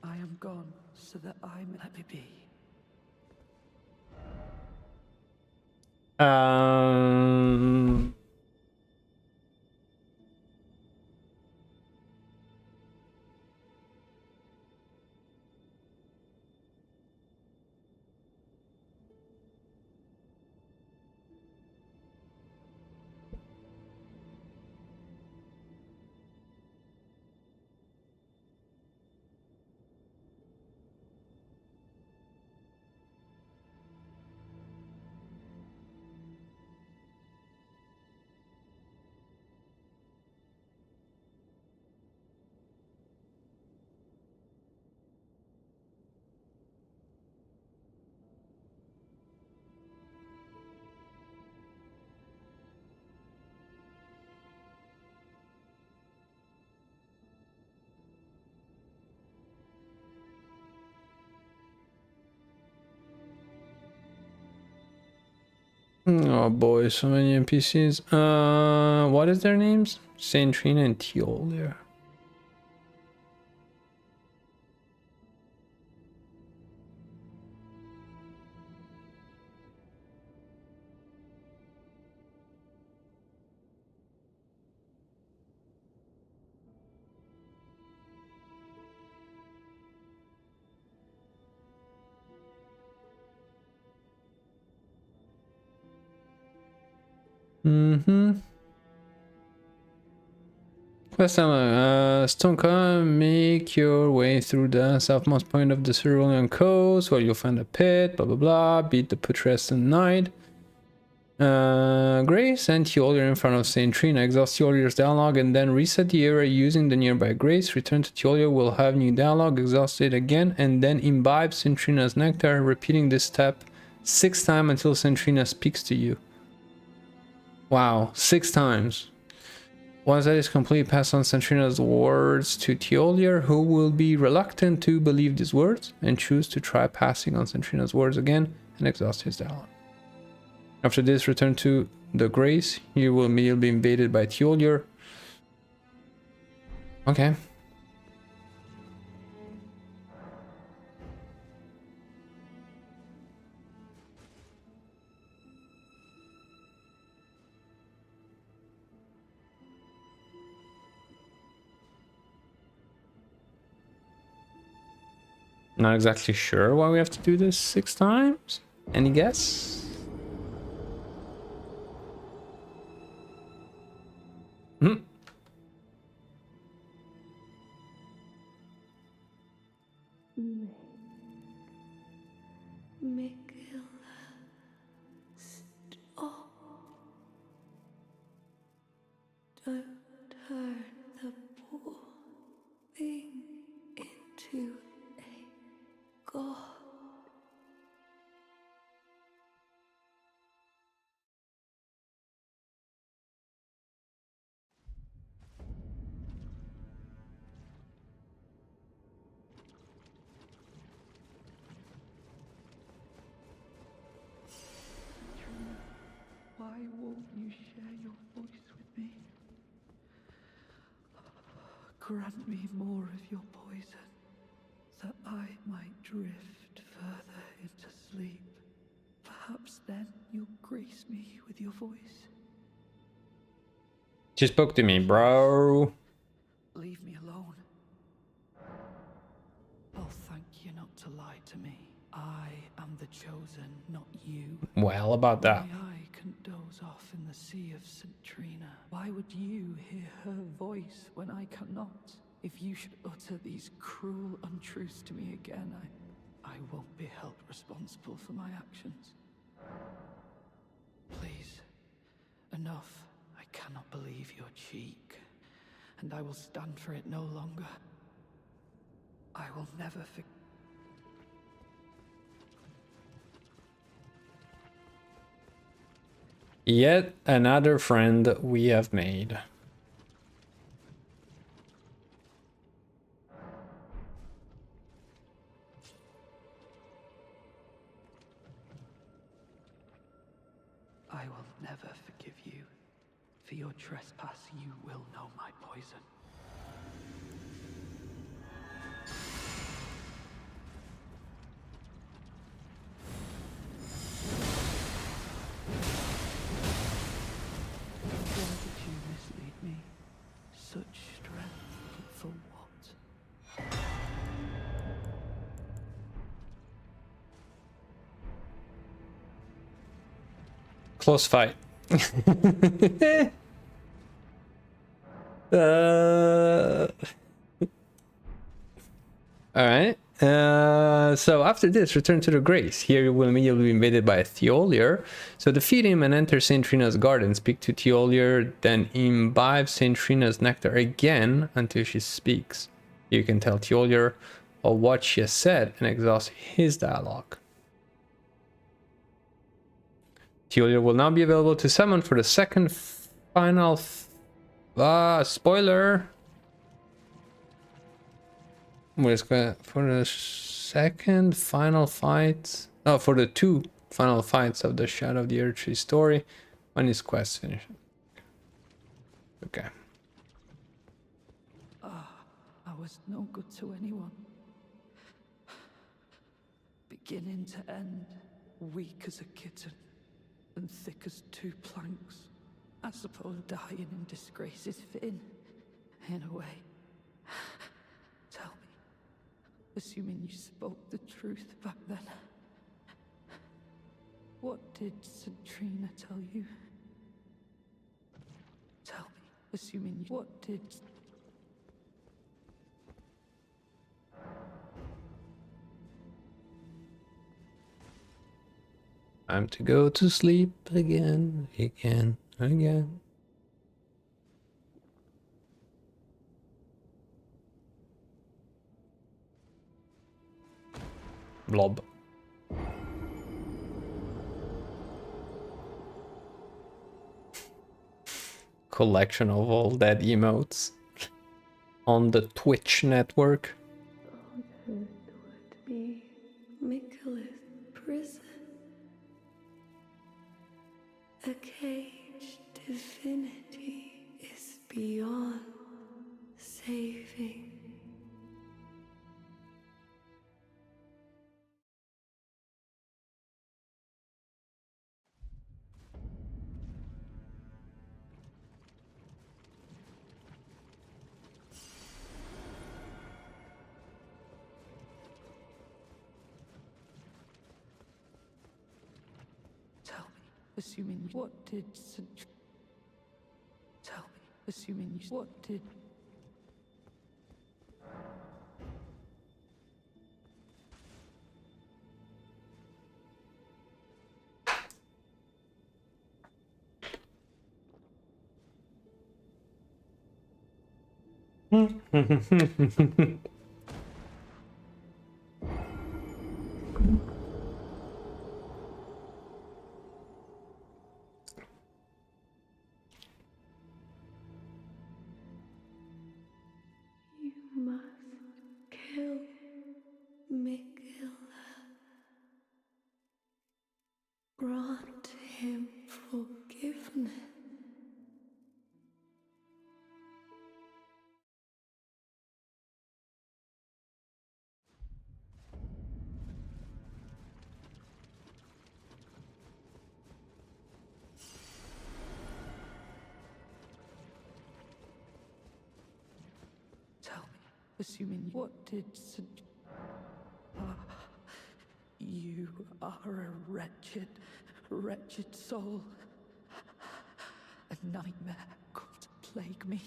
I am gone, so that I may. Let me be. Um... Oh boy, so many NPCs. What is their names? Saint Trina and Teolia. Quest time, Stonka, make your way through the southmost point of the Cerulean coast where you'll find a pit, blah blah blah, beat the Putrescent Knight. Grace and Teolir in front of Saint Trina, exhaust Teolir's dialogue and then reset the area using the nearby Grace. Return to Teolir, will have new dialogue, exhaust it again, and then imbibe Saint Trina's nectar, repeating this step 6 times until Saint Trina speaks to you. Wow, 6 times. Once that is complete, pass on Saint Trina's words to Teolir, who will be reluctant to believe these words and choose to try passing on Saint Trina's words again and exhaust his dialogue. After this, return to the Grace. You will immediately be invaded by Teolir. Okay. Not exactly sure why we have to do this 6 times. Any guess? Don't turn the poor thing into a god. Why won't you share your voice with me? Grant me more of your poison, that I might drift further into sleep. Perhaps then you'll grace me with your voice. She spoke to me, bro. Leave me alone. I'll thank you not to lie to me. I am the chosen, not you. Well, about that. My eye can doze off in the sea of St. Trina. Why would you hear her voice when I cannot? If you should utter these cruel untruths to me again, I won't be held responsible for my actions. Please, enough. I cannot believe your cheek, and I will stand for it no longer. I will never forget. Yet another friend we have made. I will never forgive you. For your trespass, you will know my poison. Why did you mislead me? Such strength, but for what? Close fight. Alright. So after this, return to the Grace. Here you will immediately be invaded by Teolir. So defeat him and enter Saint Trina's garden. Speak to Teolir, then imbibe Saint Trina's nectar again until she speaks. You can tell Teolir of what she has said and exhaust his dialogue. Teolir will now be available to summon for the second final spoiler. For the second final fight. Oh, for the 2 final fights of the Shadow of the Erdtree story when his quest finished. Okay. I was no good to anyone. Beginning to end, weak as a kitten, and thick as two planks. I suppose dying in disgrace is fitting, in a way. Tell me, assuming you spoke the truth back then, what did Centrina tell you? Tell me, assuming you... What did... Time to go to sleep again. Blob. Collection of all dead emotes on the Twitch network. Would be Michaela's prison. A caged divinity is beyond saving. Tell me, assuming you... What did Tell me, assuming you... What did... You must kill Michaela. Grant him forgiveness. Tell me, assuming you... What did You are a wretched, wretched soul. A nightmare come to plague me.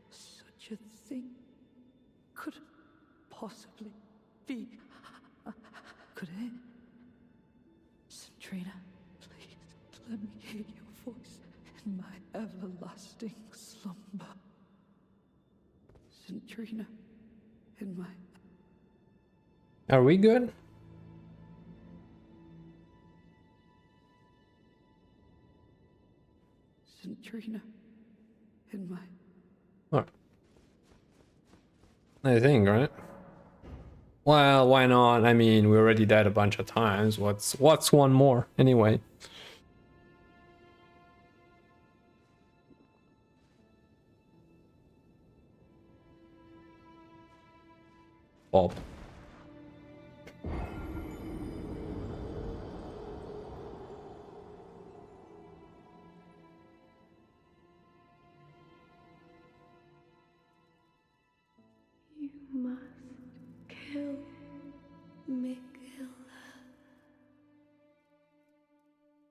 Such a thing could possibly be. Could it? Centrina, please let me hear your voice in my everlasting slumber. Centrina, in my... Are we good? Centrina, in my... Alright. I think, right? Well, why not? I mean, we already died a bunch of times. What's one more anyway? Bob. You must kill Michaela.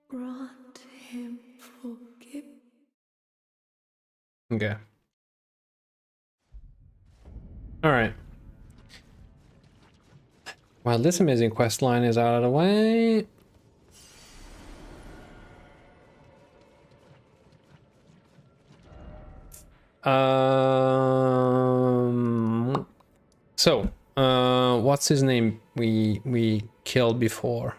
Grant him forgiveness. Okay. Alright. Well, this amazing quest line is out of the way. What's his name we killed before?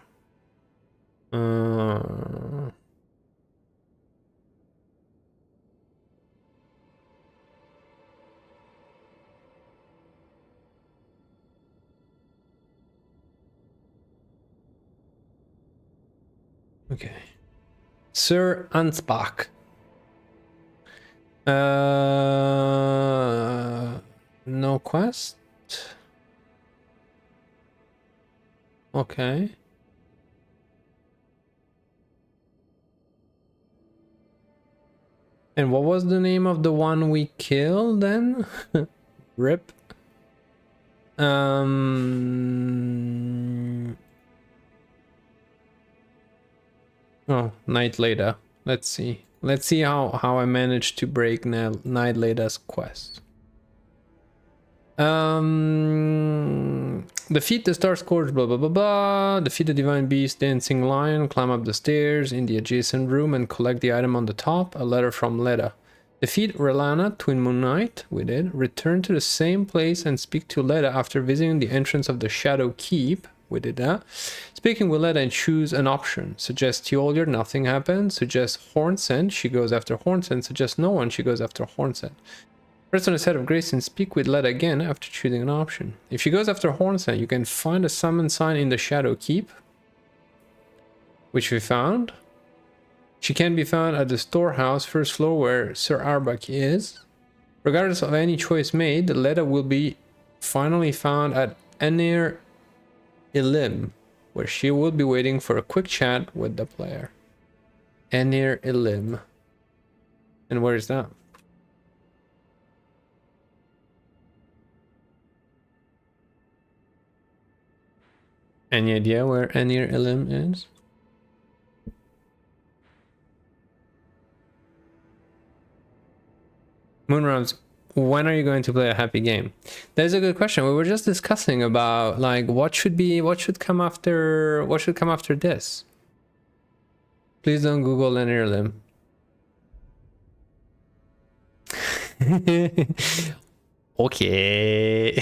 Okay. Sir Ansbach. No quest. Okay. And what was the name of the one we killed then? Rip. Oh, Night Leda. Let's see. Let's see how I managed to break Night Leda's quest. Defeat the Star Scourge, blah blah blah blah. Defeat the Divine Beast, Dancing Lion, climb up the stairs in the adjacent room and collect the item on the top, a letter from Leda. Defeat Relana, Twin Moon Knight, we did. Return to the same place and speak to Leda after visiting the entrance of the Shadow Keep, we did that. Speaking with Leda and choose an option. Suggest Tjolnir, nothing happens. Suggest Hornsent, she goes after Hornsent. Suggest no one, she goes after Hornsent. Rest on the side of grace and speak with Leda again after choosing an option. If she goes after Hornsent, you can find a summon sign in the Shadow Keep, which we found. She can be found at the storehouse, first floor, where Sir Arbak is. Regardless of any choice made, Leda will be finally found at Anir Ilim, where she will be waiting for a quick chat with the player. Anir Ilim. And where is that? Any idea where Anir Ilim is? Moonrams, when are you going to play a happy game? That is a good question. We were just discussing about like what should come after this. Please don't Google Anir Ilim. Okay.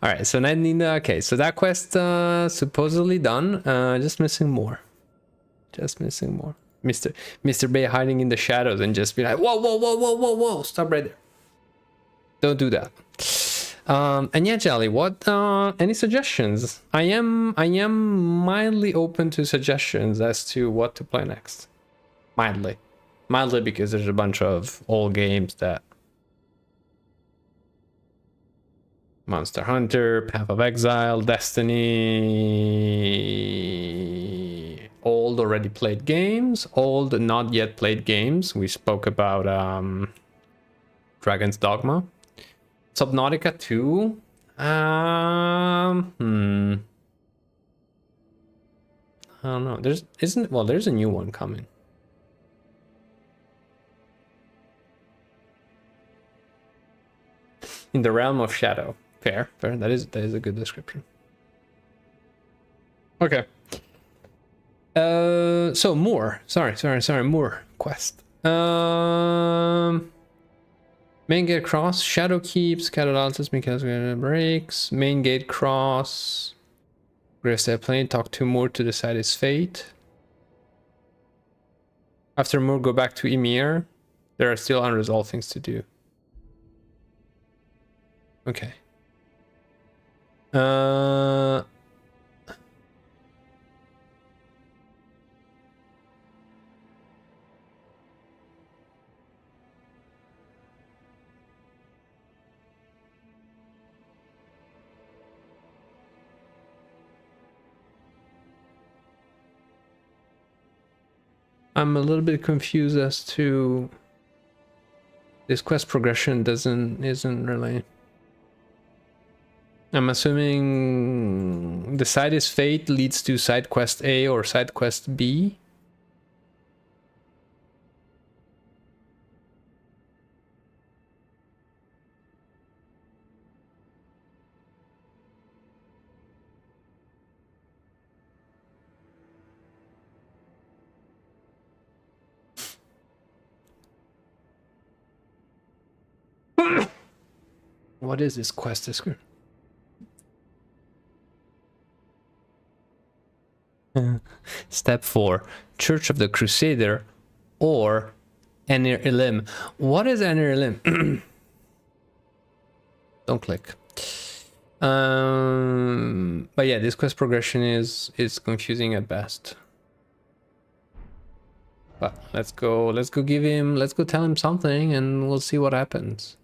All right, so okay, so that quest supposedly done. Just missing more. Mr. Bay hiding in the shadows and just be like, whoa, stop right there. Don't do that. And yeah, Jelly, what any suggestions? I am mildly open to suggestions as to what to play next. Mildly because there's a bunch of old games that Monster Hunter, Path of Exile, Destiny, old already played games, old not yet played games. We spoke about Dragon's Dogma, Subnautica 2. I don't know. There's a new one coming. In the realm of shadow. Fair. That is a good description. Okay. So Moor. Sorry. Moor quest. Main gate cross. Shadow Keep. Scattered Altus. Because breaks. Main gate cross. Gravestep Plane. Talk to Moor to decide his fate. After Moor, go back to Ymir. There are still unresolved things to do. Okay. I'm a little bit confused as to this quest progression isn't really. I'm assuming decide his fate leads to side quest A or side quest B. What is this quest description? Step 4, Church of the Crusader or Anir Ilim. What is Anir Ilim? Don't click. But yeah, this quest progression is confusing at best. But let's go give him, let's go tell him something and we'll see what happens.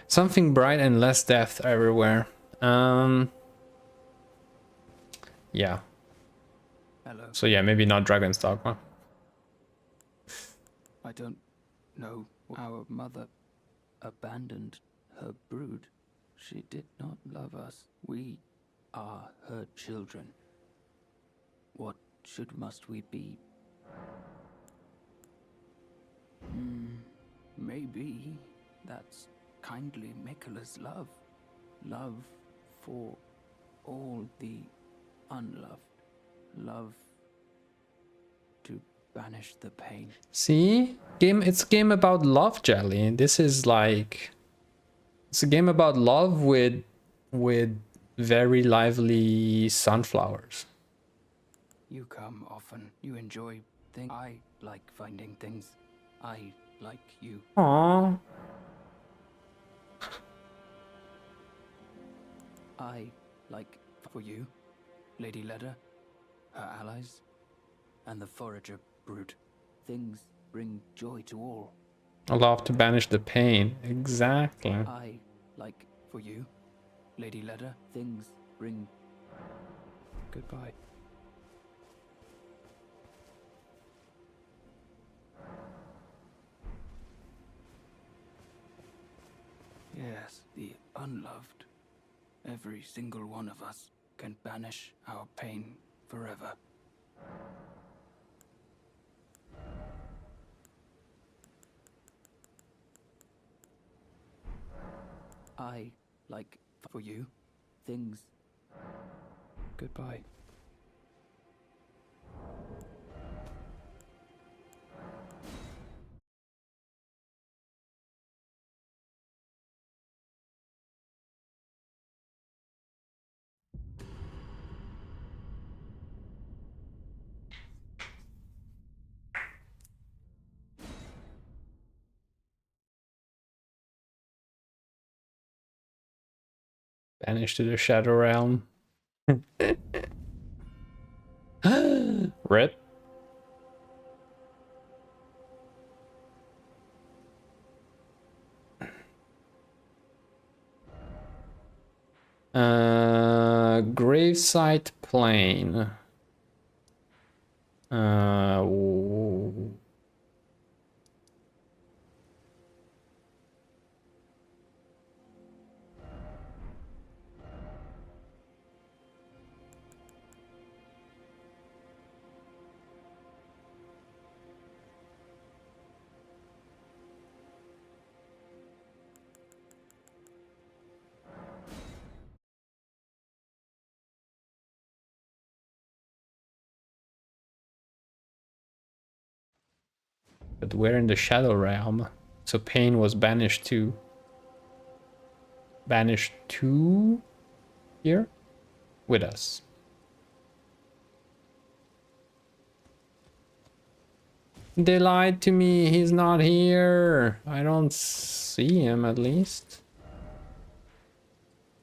Something bright and less death everywhere. Yeah. Hello. So yeah, maybe not Dragon's Dogma. I don't know. Our mother abandoned her brood. She did not love us. We are her children. What must we be? Maybe that's kindly Mikola's love. Love for all the unloved. Love to banish the pain. See? It's a game about love, Jelly. This is like, it's a game about love with very lively sunflowers. You come often. You enjoy things. I like finding things. I like you. Aww. I like for you, Lady Leda, her allies, and the forager brood. Things bring joy to all. Love to banish the pain. Exactly. I like for you, Lady Leda. Things bring goodbye. Yes, the unloved. Every single one of us can banish our pain forever. I like for you things. Goodbye. Banish to the Shadow Realm. Rip. Gravesite Plain. Ooh. But we're in the Shadow Realm, so pain was banished to here with us. They lied to me. He's not here. I don't see him, at least.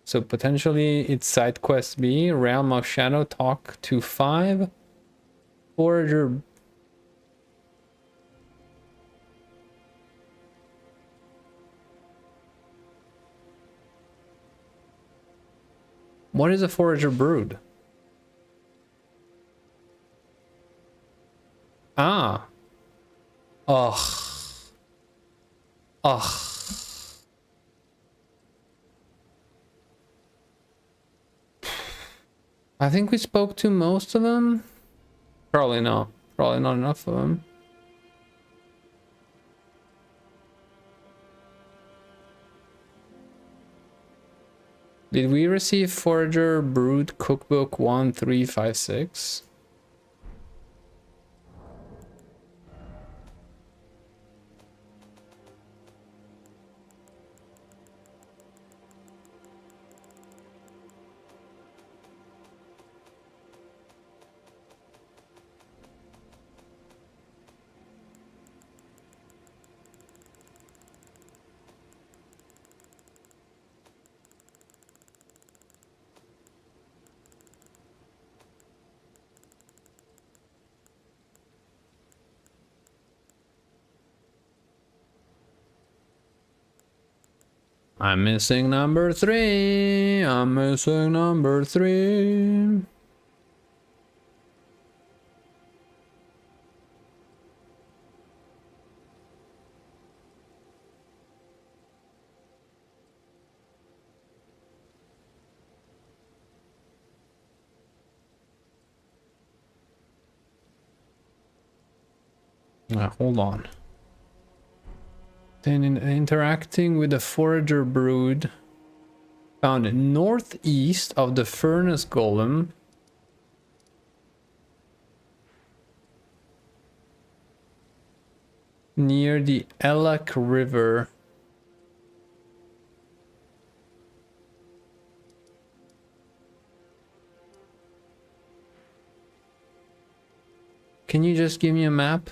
So potentially it's side quest B, Realm of Shadow, talk to 5. Forager. What is a Forager Brood? Ah. Ugh. Ugh. I think we spoke to most of them. Probably not. Probably not enough of them. Did we receive Forager Brood Cookbook 1356? I'm missing number 3. I'm missing number 3. Hold on. Then interacting with the forager brood found northeast of the furnace golem. Near the Elak River. Can you just give me a map?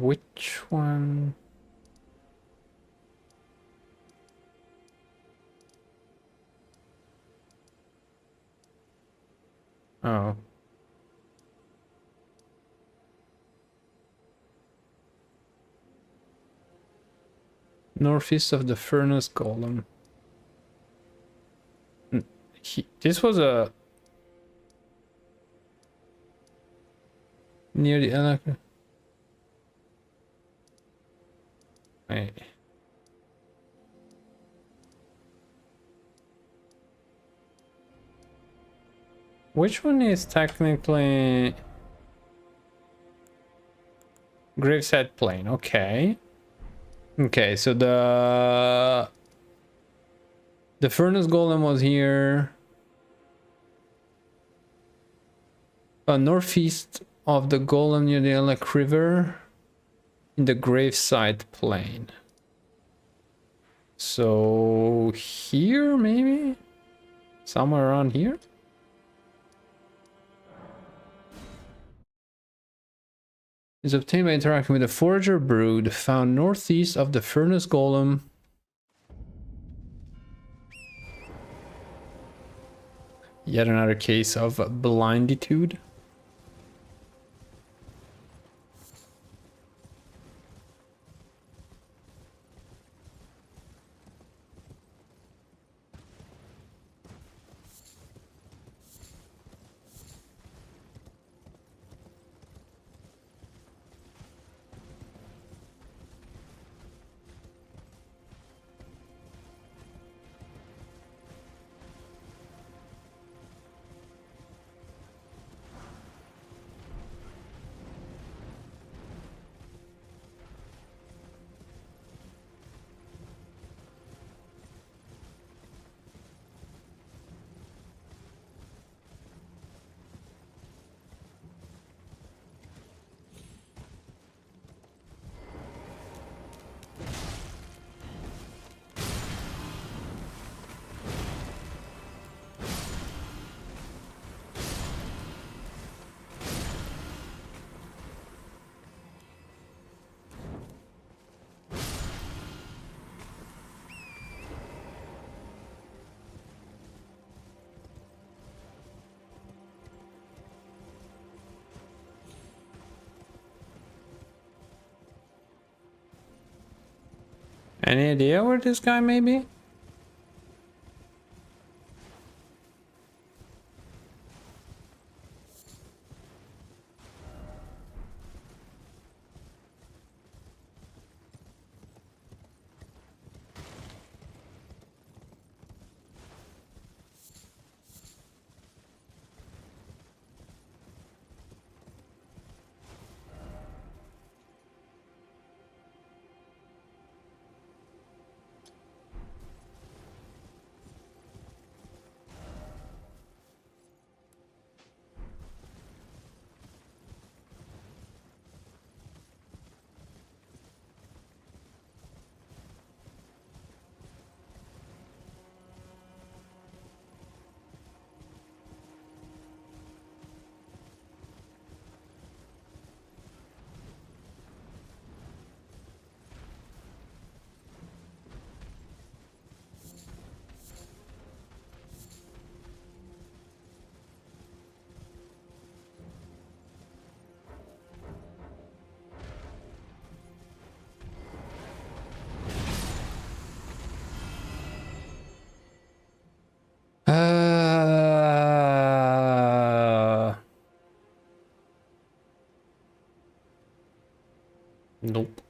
Which one? Oh. Northeast of the furnace golem. This was a... Near the Elak... Wait. Which one is technically Graveshead Plain? Okay. Okay, so the furnace golem was here. Northeast of the golem near the Elec River in the Graveside Plain. So here maybe? Somewhere around here? Is obtained by interacting with a forager brood found northeast of the furnace golem. Yet another case of blinditude. Any idea where this guy may be? Nope.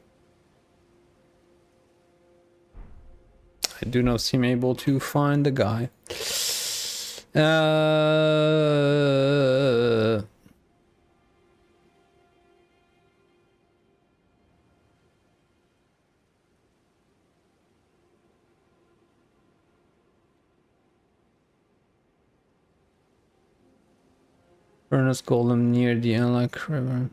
I do not seem able to find the guy. Furnace Golem near the Elec River.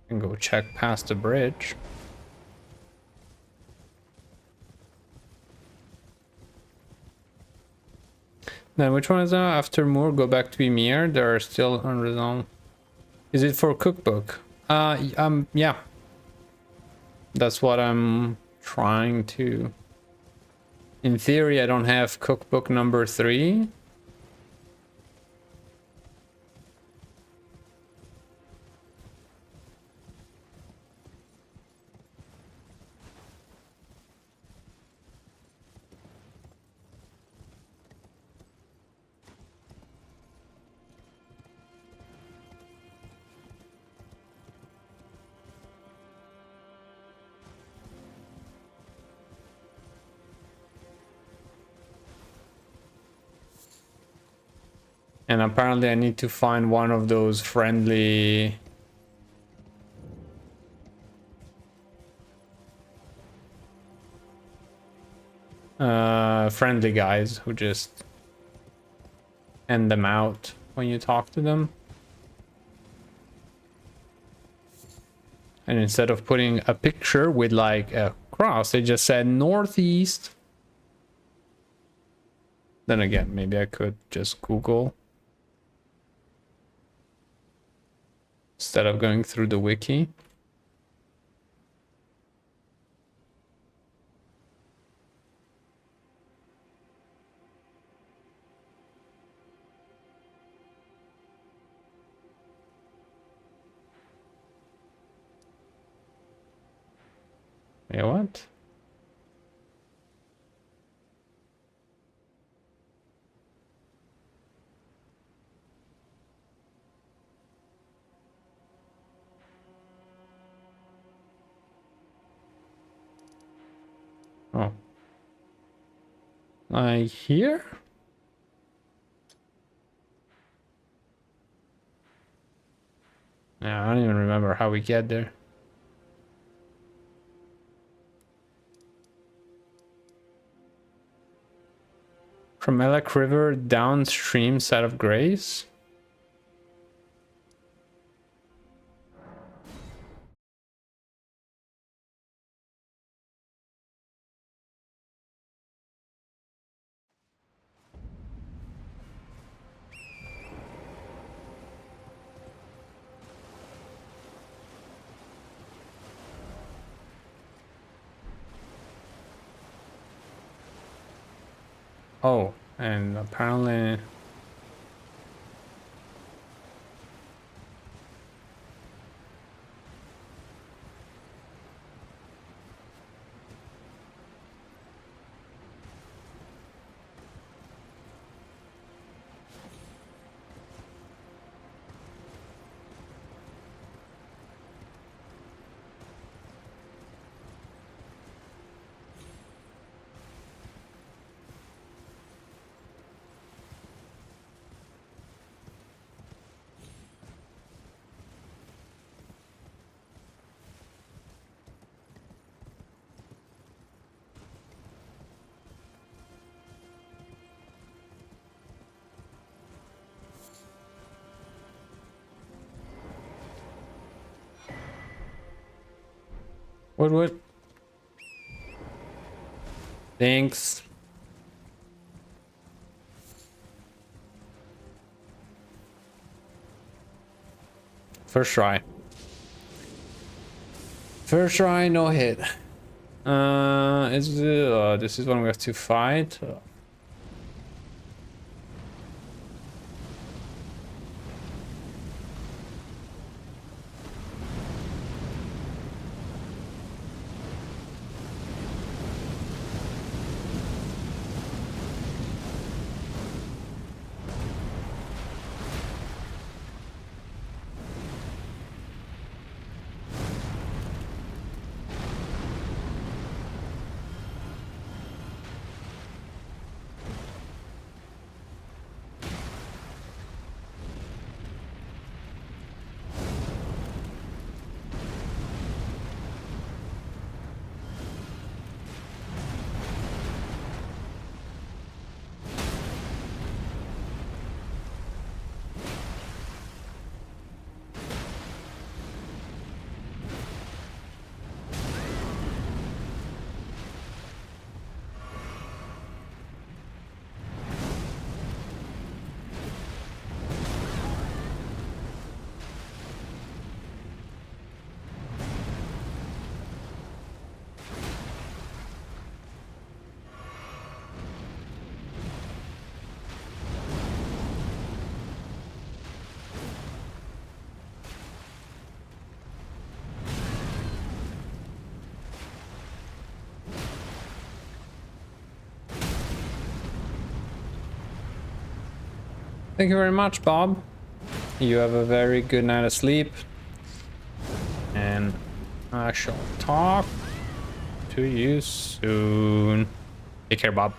Can go check past the bridge. Then which one is that? After Moore, go back to Ymir. They are still unresolved. Is it for cookbook? Yeah. That's what I'm trying to. In theory, I don't have cookbook number 3. And apparently I need to find one of those friendly guys who just end them out when you talk to them. And instead of putting a picture with like a cross, they just said northeast. Then again, maybe I could just Google instead of going through the wiki. Yeah, what? Oh. Like here? Yeah, I don't even remember how we get there. From Elec River downstream side of Grace. Oh, and apparently what? Thanks. First try. First try, no hit. This is one we have to fight. Thank you very much, Bob. You have a very good night of sleep. And I shall talk to you soon. Take care, Bob.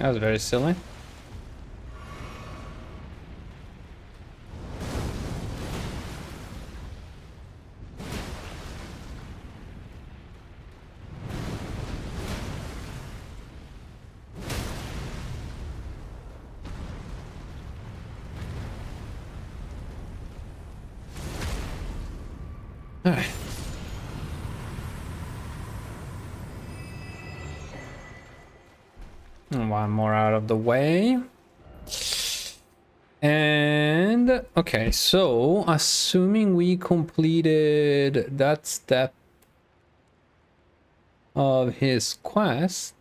That was very silly. Alright. One more out of the way. And okay, so assuming we completed that step of his quest,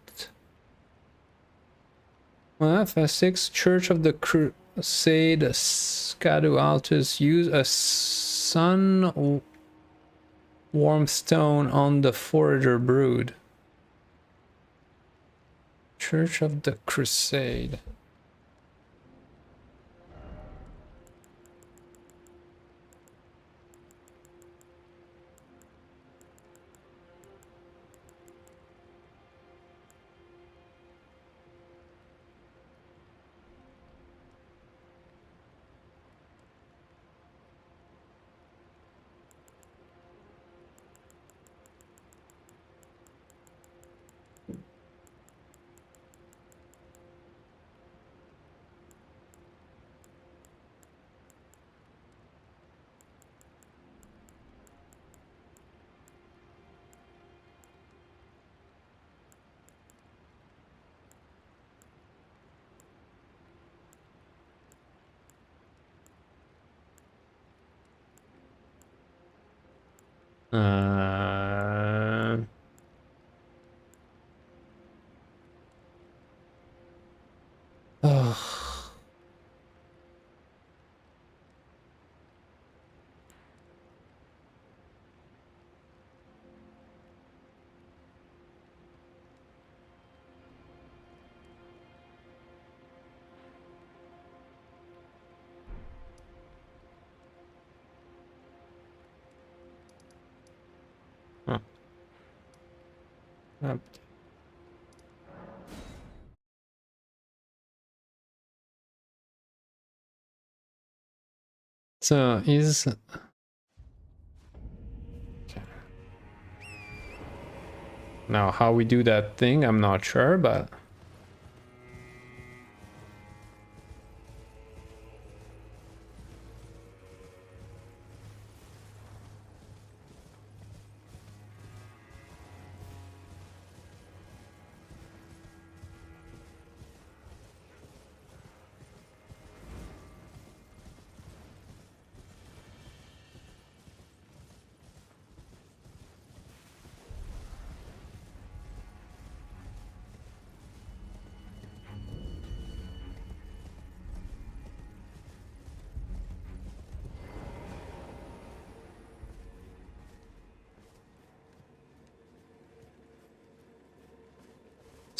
well, F6 Church of the Crusade Scadu Altus, use a sun warm stone on the Forager Brood. Church of the Crusade. Uh, oh. Huh. Yep. So is okay. Now how we do that thing, I'm not sure, but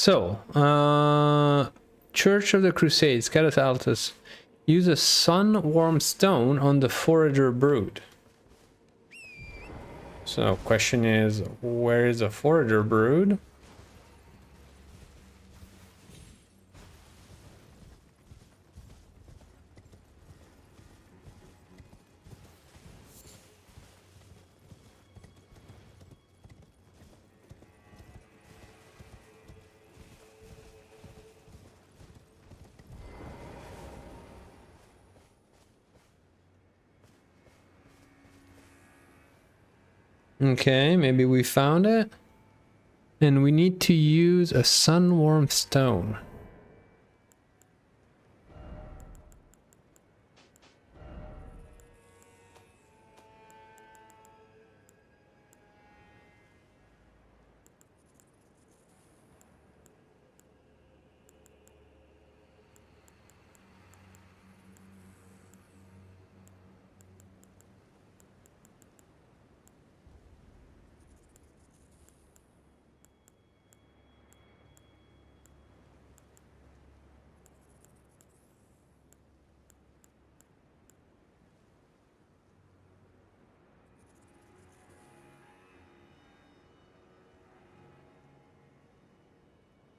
So, Church of the Crusades, Catataltus. Use a sun-warm stone on the Forager Brood. So, question is, where is a Forager Brood? Okay, maybe we found it. And we need to use a sun-warm stone.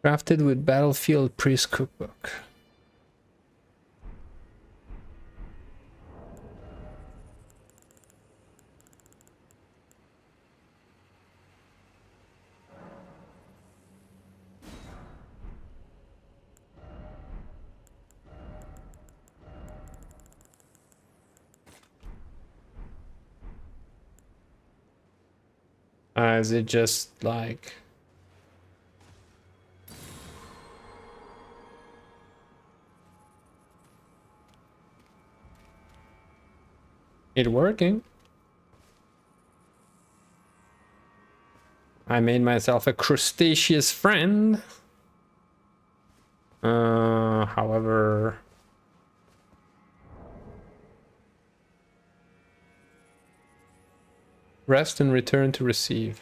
Crafted with Battlefield Priest Cookbook. Is it just like... it working? I made myself a crustaceous friend. However... rest and return to receive.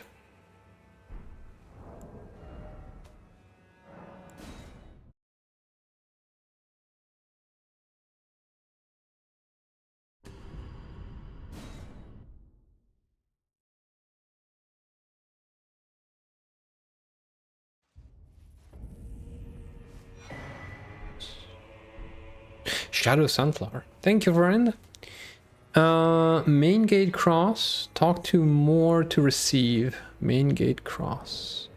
Shadow Sunflower. Thank you, friend. Main gate cross. Talk to more to receive. Main gate cross.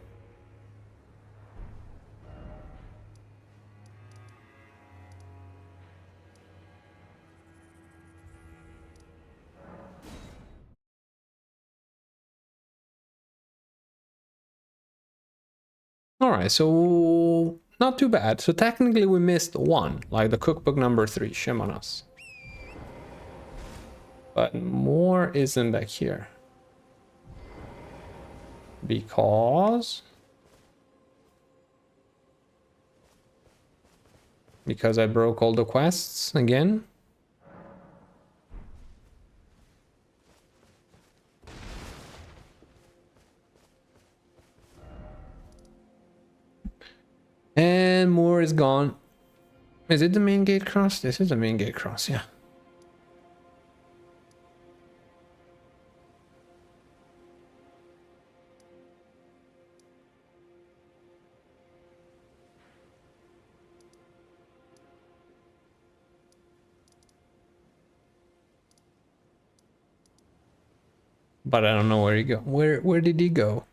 Alright, so not too bad. So technically we missed one, like the cookbook number 3, shame on us. But more isn't back here. Because I broke all the quests again. And more is gone. Is it the main gate cross? This is the main gate cross, yeah. But I don't know where he go. Where did he go?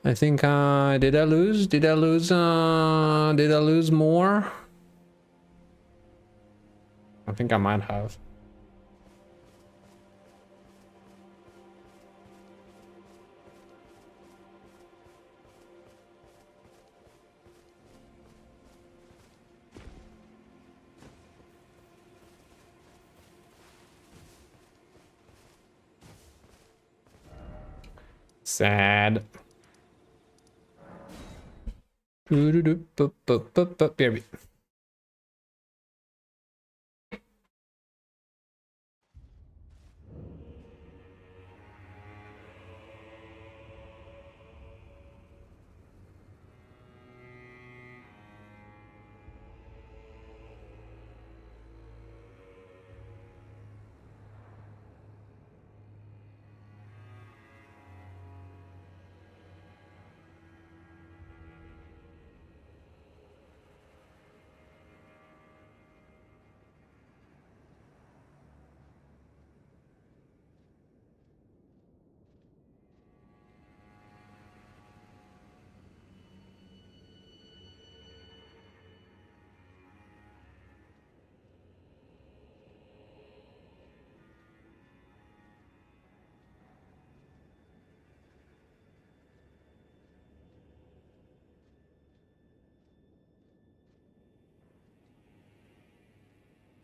I think did I lose? Did I lose more? I think I might have. Sad. BRB.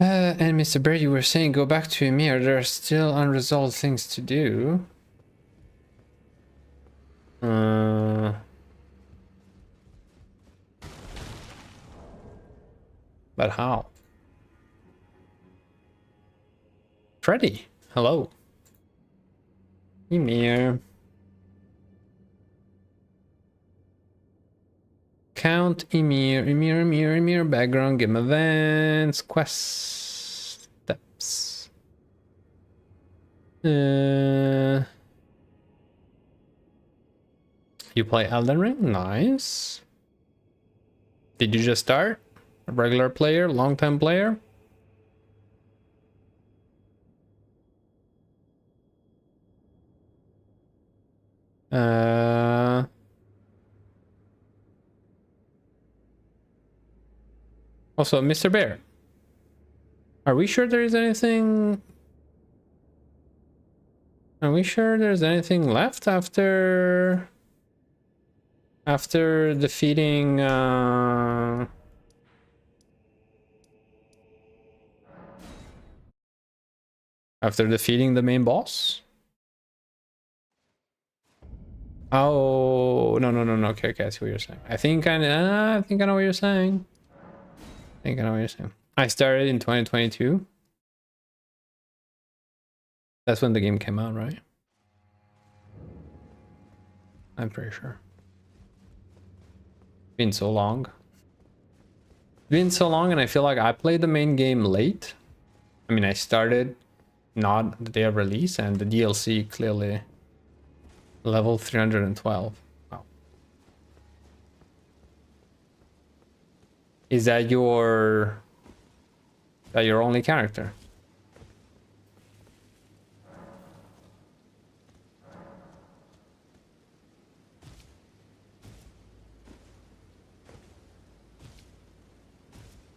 And Mr. Bird, you were saying go back to Emir. There are still unresolved things to do. But how? Freddy, hello. Emir. Count Emir, background, game events, quest steps. You play Elden Ring? Nice. Did you just start? A regular player, long-time player? Also, Mr. Bear, are we sure there is anything? Are we sure there's anything left after defeating the main boss? Oh, no. Okay, I see what you're saying. I think I know what you're saying. I started in 2022. That's when the game came out, right? I'm pretty sure. Been so long. And I feel like I played the main game late. I mean, I started not the day of release, and the DLC clearly level 312. Wow. Is that your only character?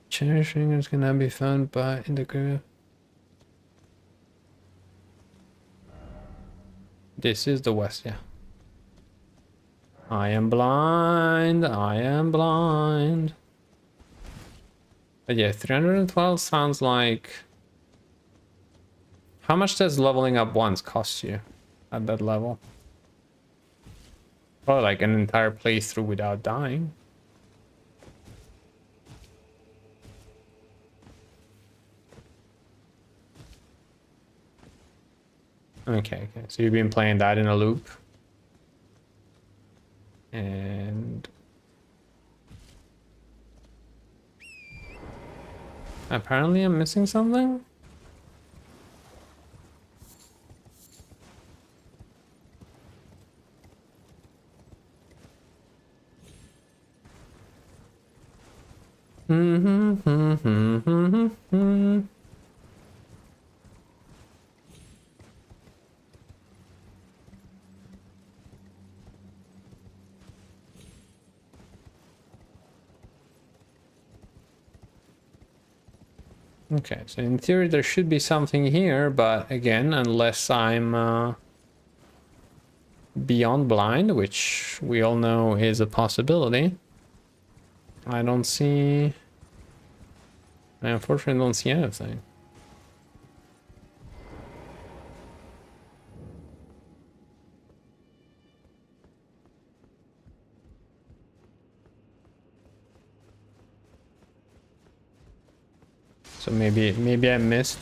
Cherishing is gonna be found by in the group. This is the west, yeah. I am blind. But yeah, 312 sounds like... How much does leveling up once cost you at that level? Probably like an entire playthrough without dying. Okay, so you've been playing that in a loop. And apparently I'm missing something. Okay, so in theory there should be something here, but again, unless I'm beyond blind, which we all know is a possibility, I unfortunately don't see anything. So maybe I missed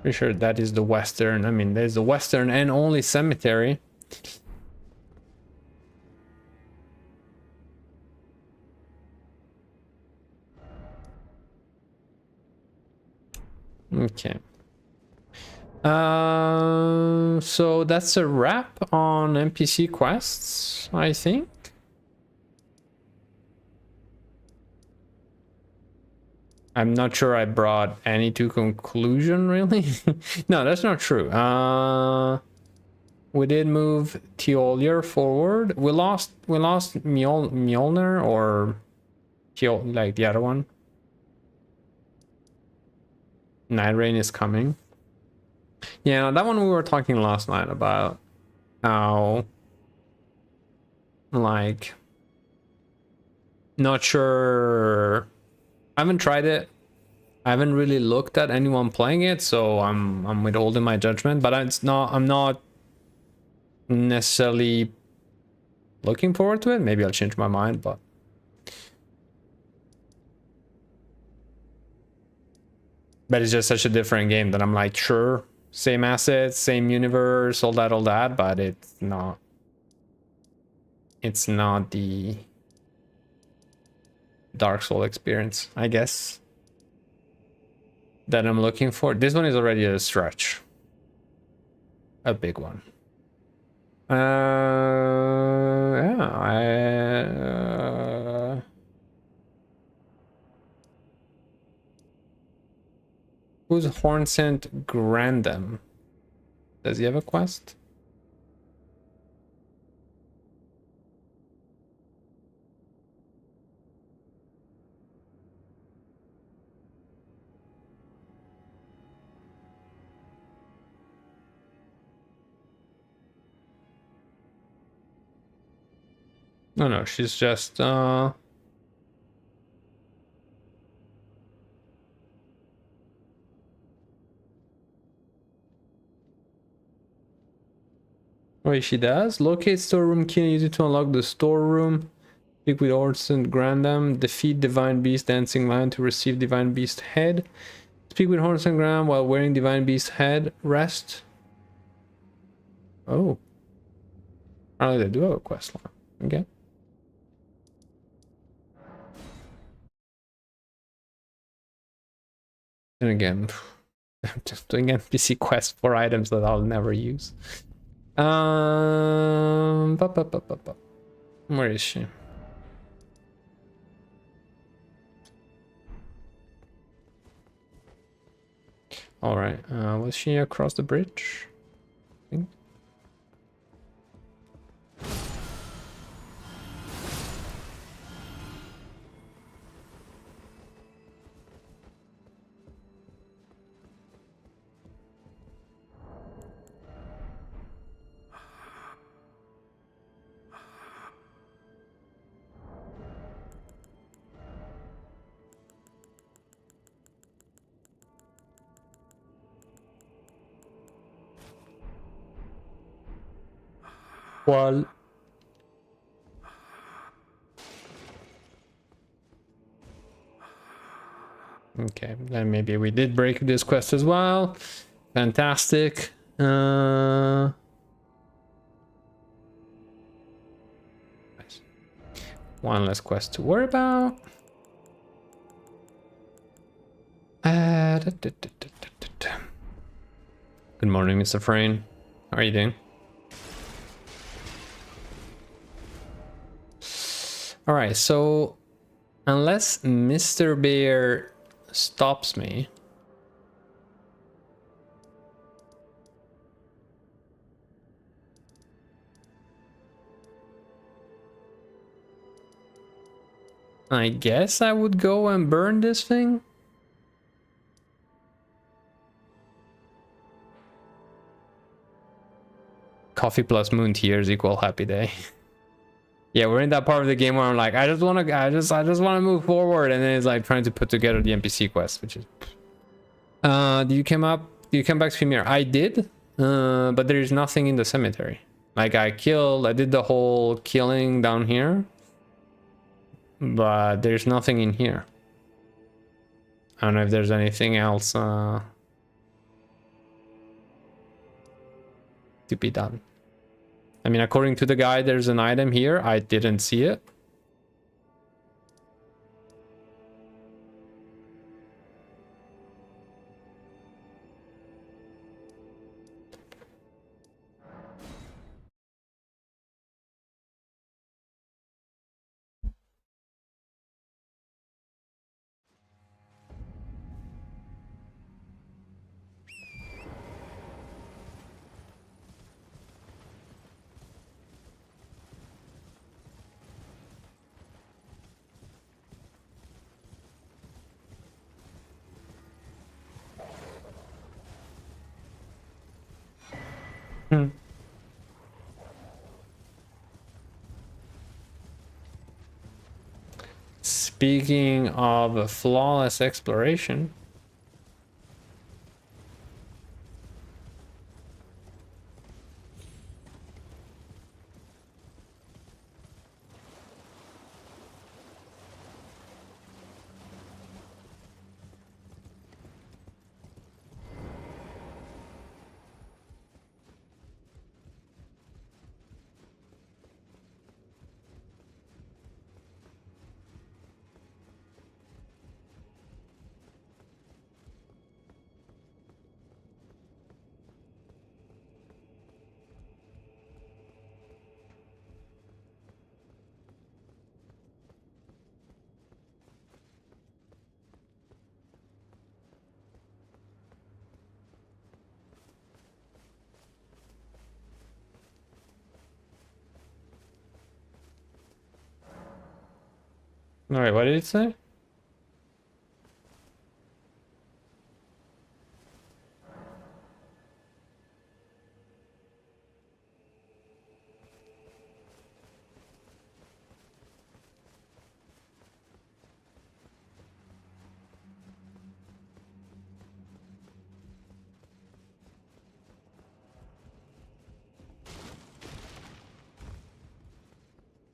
pretty sure that is the western. I mean, there's the western and only cemetery. Okay. So that's a wrap on NPC quests, I think. I'm not sure I brought any to conclusion, really. No, that's not true. We did move Tiolier forward. We lost Mjolnir or like the other one. Night Rain is coming. Yeah, that one we were talking last night about how, like, not sure. I haven't tried it. I haven't really looked at anyone playing it, so I'm withholding my judgment. But I'm not necessarily looking forward to it. Maybe I'll change my mind, but it's just such a different game that I'm like, sure, same assets, same universe, all that, but it's not the Dark Souls experience, I guess, that I'm looking for. This one is already a stretch, a big one. Yeah, who's Hornsent Grandam? Does he have a quest? No, she's just oh, wait, she does? Locate storeroom key and use it to unlock the storeroom. Speak with Hornsent Grandam. Defeat Divine Beast Dancing Lion to receive Divine Beast Head. Speak with Hornsent Grandam while wearing Divine Beast Head. Rest. Oh. Apparently they do have a quest line. Okay. And again, I'm just doing NPC quests for items that I'll never use. Where is she? All right. Was she across the bridge? I think. Well, okay, then maybe we did break this quest as well. Fantastic. Nice. One less quest to worry about. Good morning, Mr. Frayne. How are you doing? All right, so unless Mr. Bear stops me, I guess I would go and burn this thing. coffee plus moon tears equal happy day. Yeah, we're in that part of the game where I'm like, I just want to move forward, and then it's like trying to put together the NPC quest, which is. Do you come back to Femir? I did, but there is nothing in the cemetery. Like I did the whole killing down here, but there's nothing in here. I don't know if there's anything else to be done. I mean, according to the guide, there's an item here. I didn't see it. Speaking of flawless exploration. All right, what did it say?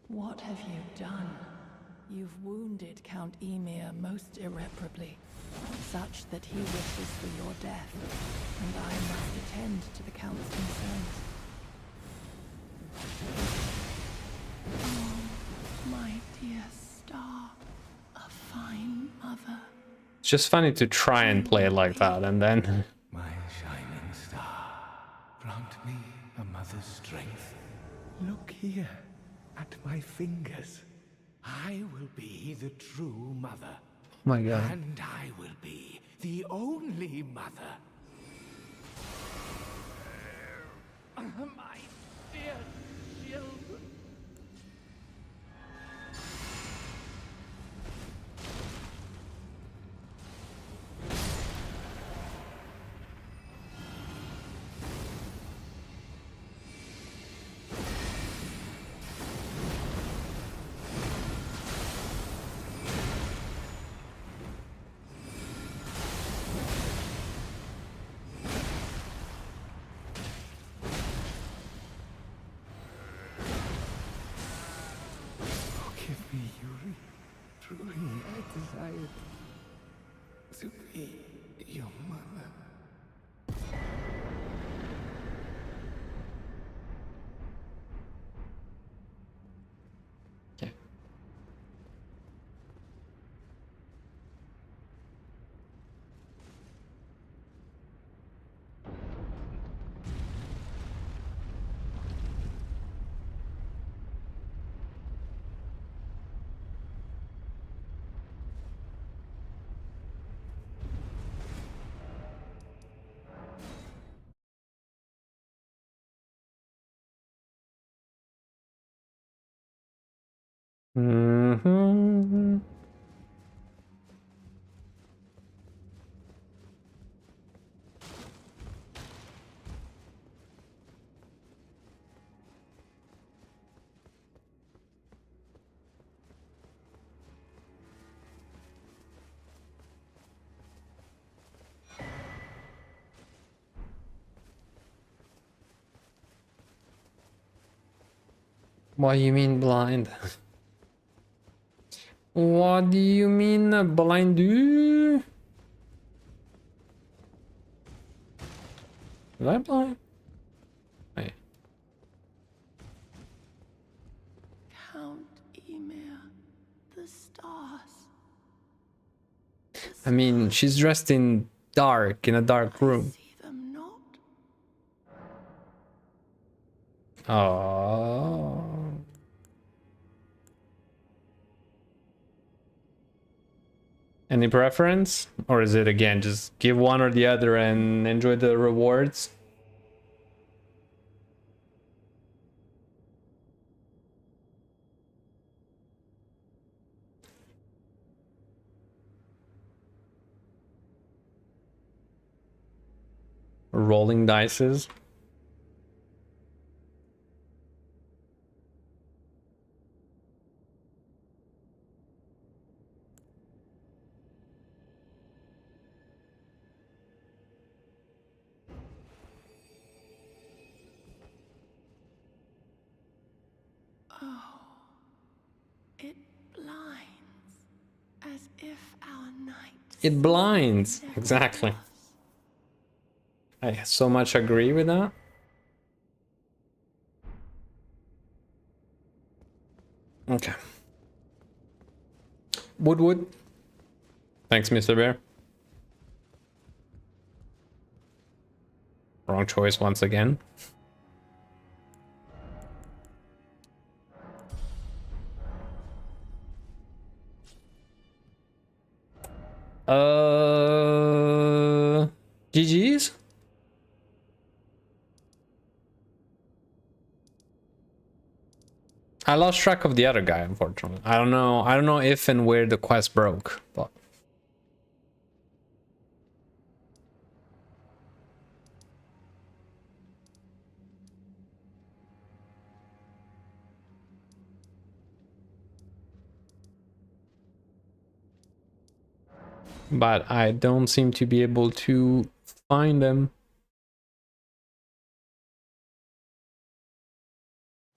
What have you done? You've wounded Count Emir most irreparably, such that he wishes for your death, and I must attend to the Count's concerns. Oh, my dear star, a fine mother. It's just funny to try and play it like that, and then. My shining star, grant me a mother's strength. Look here, at my fingers. I will be the true mother. Oh my god. And I will be the only mother. My dear children. Forgive me, Yuri. Truly, I desired to be your mother. Okay. Mm-hmm. What do you mean blind? What do you mean blind? Dude? Is I blind? Wait. Count Emir, the stars. I mean, she's dressed in dark, in a dark room. See them not? Oh. Any preference? Or is it again just give one or the other and enjoy the rewards? Rolling dices. Oh, it blinds, as if our night. It blinds. Exactly. I so much agree with that. Okay. Wood. Thanks, Mr. Bear. Wrong choice once again. GG's? I lost track of the other guy, unfortunately. I don't know if and where the quest broke, but I don't seem to be able to find them.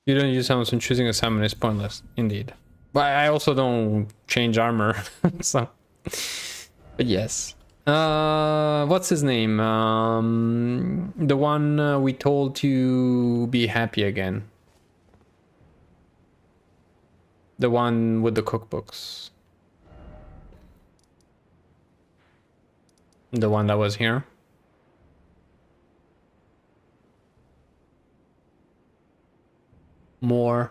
You don't use summons when choosing a summon is pointless, indeed. But I also don't change armor, so. But yes. What's his name? The one we told to be happy again. The one with the cookbooks. The one that was here. More.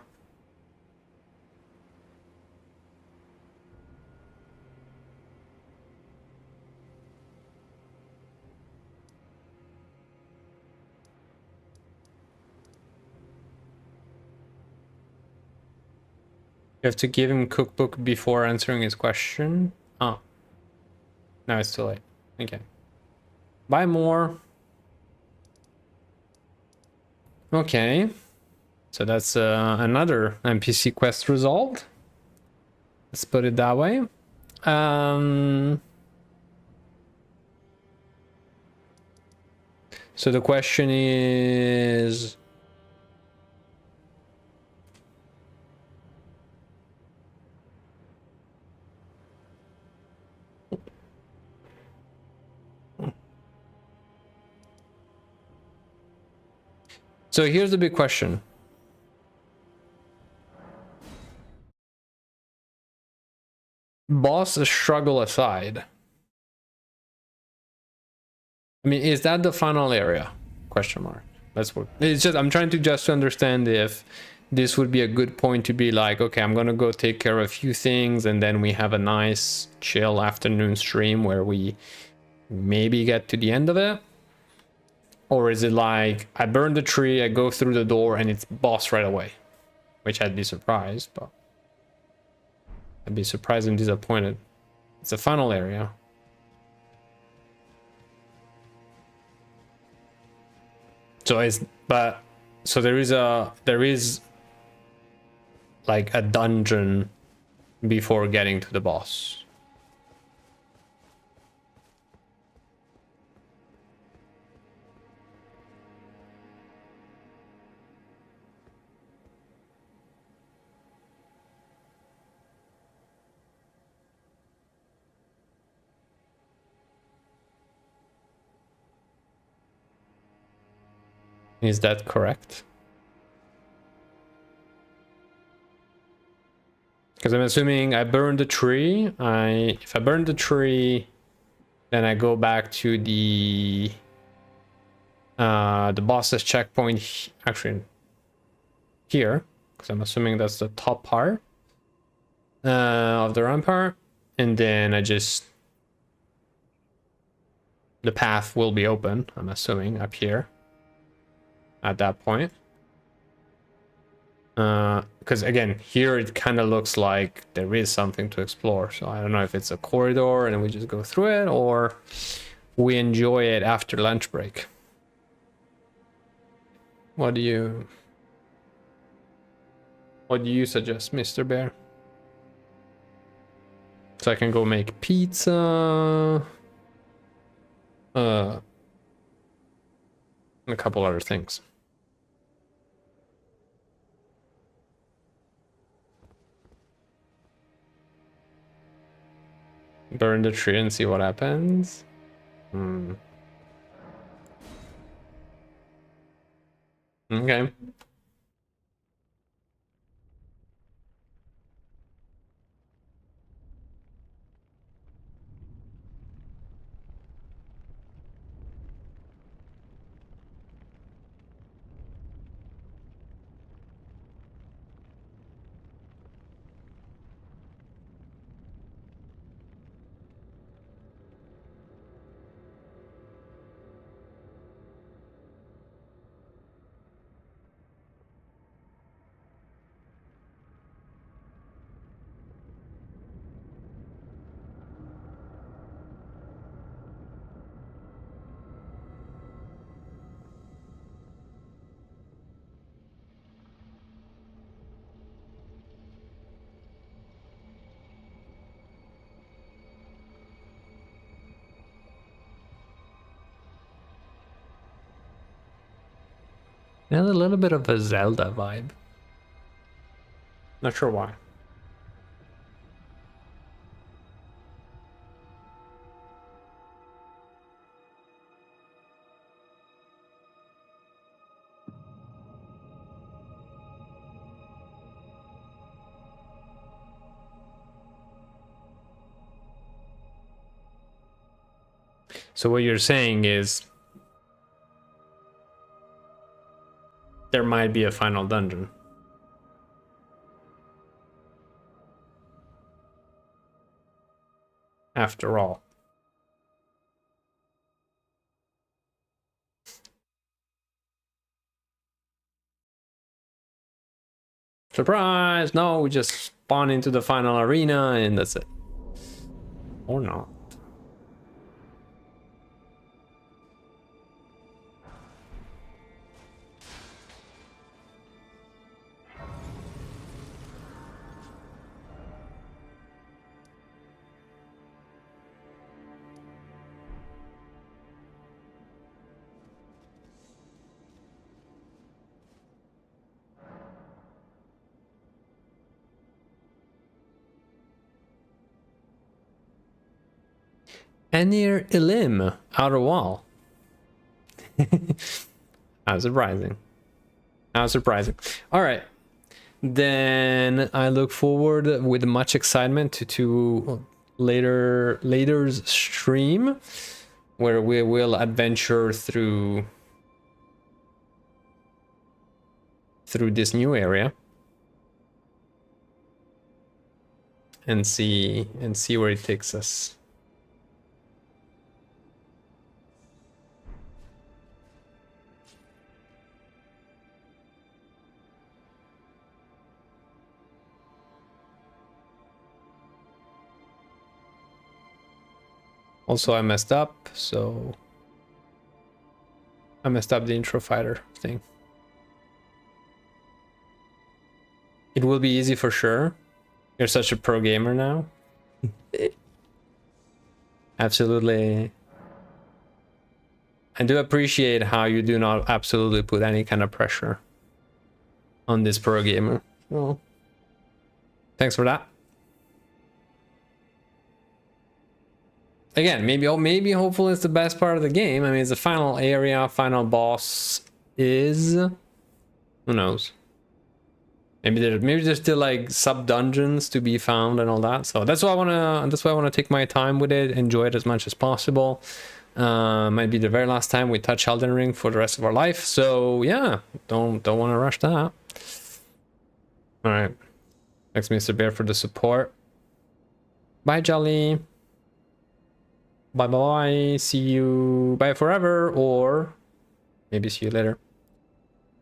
You have to give him cookbook before answering his question. Oh. No, it's too late. Okay. Buy more. Okay. So that's another NPC quest result. Let's put it that way. So the question is... So here's the big question. Boss struggle aside. I mean, is that the final area? Question mark. That's what it's just. I'm trying to just understand if this would be a good point to be like, okay, I'm gonna go take care of a few things, and then we have a nice chill afternoon stream where we maybe get to the end of it. Or is it like, I burn the tree, I go through the door, and it's boss right away? Which I'd be surprised, but... I'd be surprised and disappointed. It's a final area. So it's... But... So there is... Like a dungeon before getting to the boss. Is that correct? Because I'm assuming I burned the tree. If I burn the tree, then I go back to the boss's checkpoint. Actually, here, because I'm assuming that's the top part of the rampart, and then the path will be open. I'm assuming up here at that point. Because again, here it kind of looks like there is something to explore. So I don't know if it's a corridor and we just go through it, or we enjoy it after lunch break. What do you suggest, Mr. Bear? So I can go make pizza. And a couple other things. Burn the tree and see what happens. Okay. It has a little bit of a Zelda vibe. Not sure why. So what you're saying is there might be a final dungeon. After all. Surprise! No, we just spawn into the final arena and that's it. Or not. Anir Ilim, outer wall. How surprising. How surprising. All right. Then I look forward with much excitement to later's stream, where we will adventure through this new area and see where it takes us. Also, I messed up, so I messed up the intro fighter thing. It will be easy for sure. You're such a pro gamer now. Absolutely. I do appreciate how you do not absolutely put any kind of pressure on this pro gamer. Well, thanks for that. Again, maybe hopefully it's the best part of the game. I mean, it's the final area, final boss, is. Who knows? Maybe there's still like sub dungeons to be found and all that. So that's why I wanna take my time with it, enjoy it as much as possible. Might be the very last time we touch Elden Ring for the rest of our life. So yeah, don't want to rush that. All right, thanks Mr. Bear for the support. Bye Jolly. Bye bye. See you. Bye forever, or maybe see you later.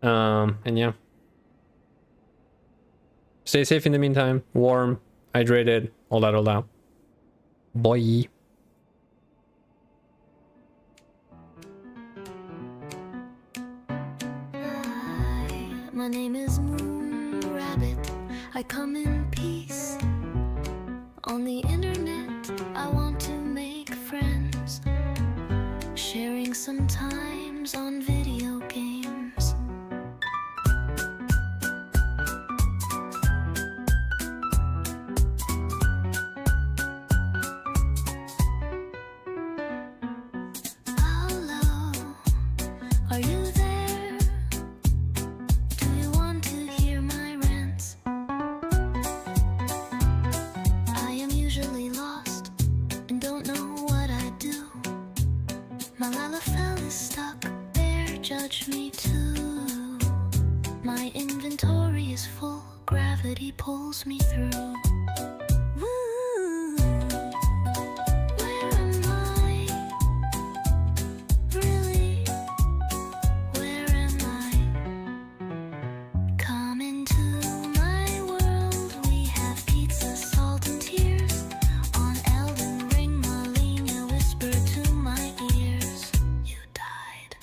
And yeah. Stay safe in the meantime. Warm, hydrated, all that. Bye. My name is Moon Rabbit. I come in peace. On the internet, I want to make friends. Sharing sometimes on video games. Hello, are you there? Do you want to hear my rants? I am usually lost and don't know what I do. My Lalafell is stuck there, judge me too. My inventory is full, gravity pulls me through. Woo. Where am I? Really? Where am I? Come into my world. We have pizza, salt, and tears. On Elden Ring, Marlena whispered to my ears. You died.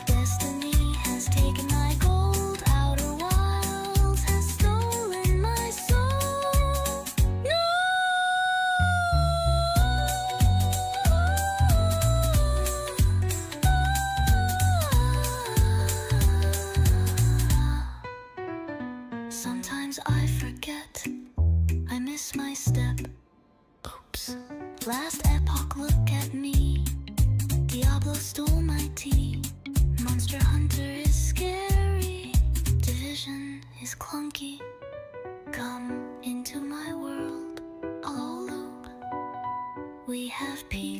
Destiny has taken my gold. Outer Wilds has stolen my soul. No! Sometimes I forget. I miss my step. Oops. Last epoch, look at me. Diablo stole my tea. Monster Hunter is scary. Division is clunky. Come into my world. I'll loop. We have peace.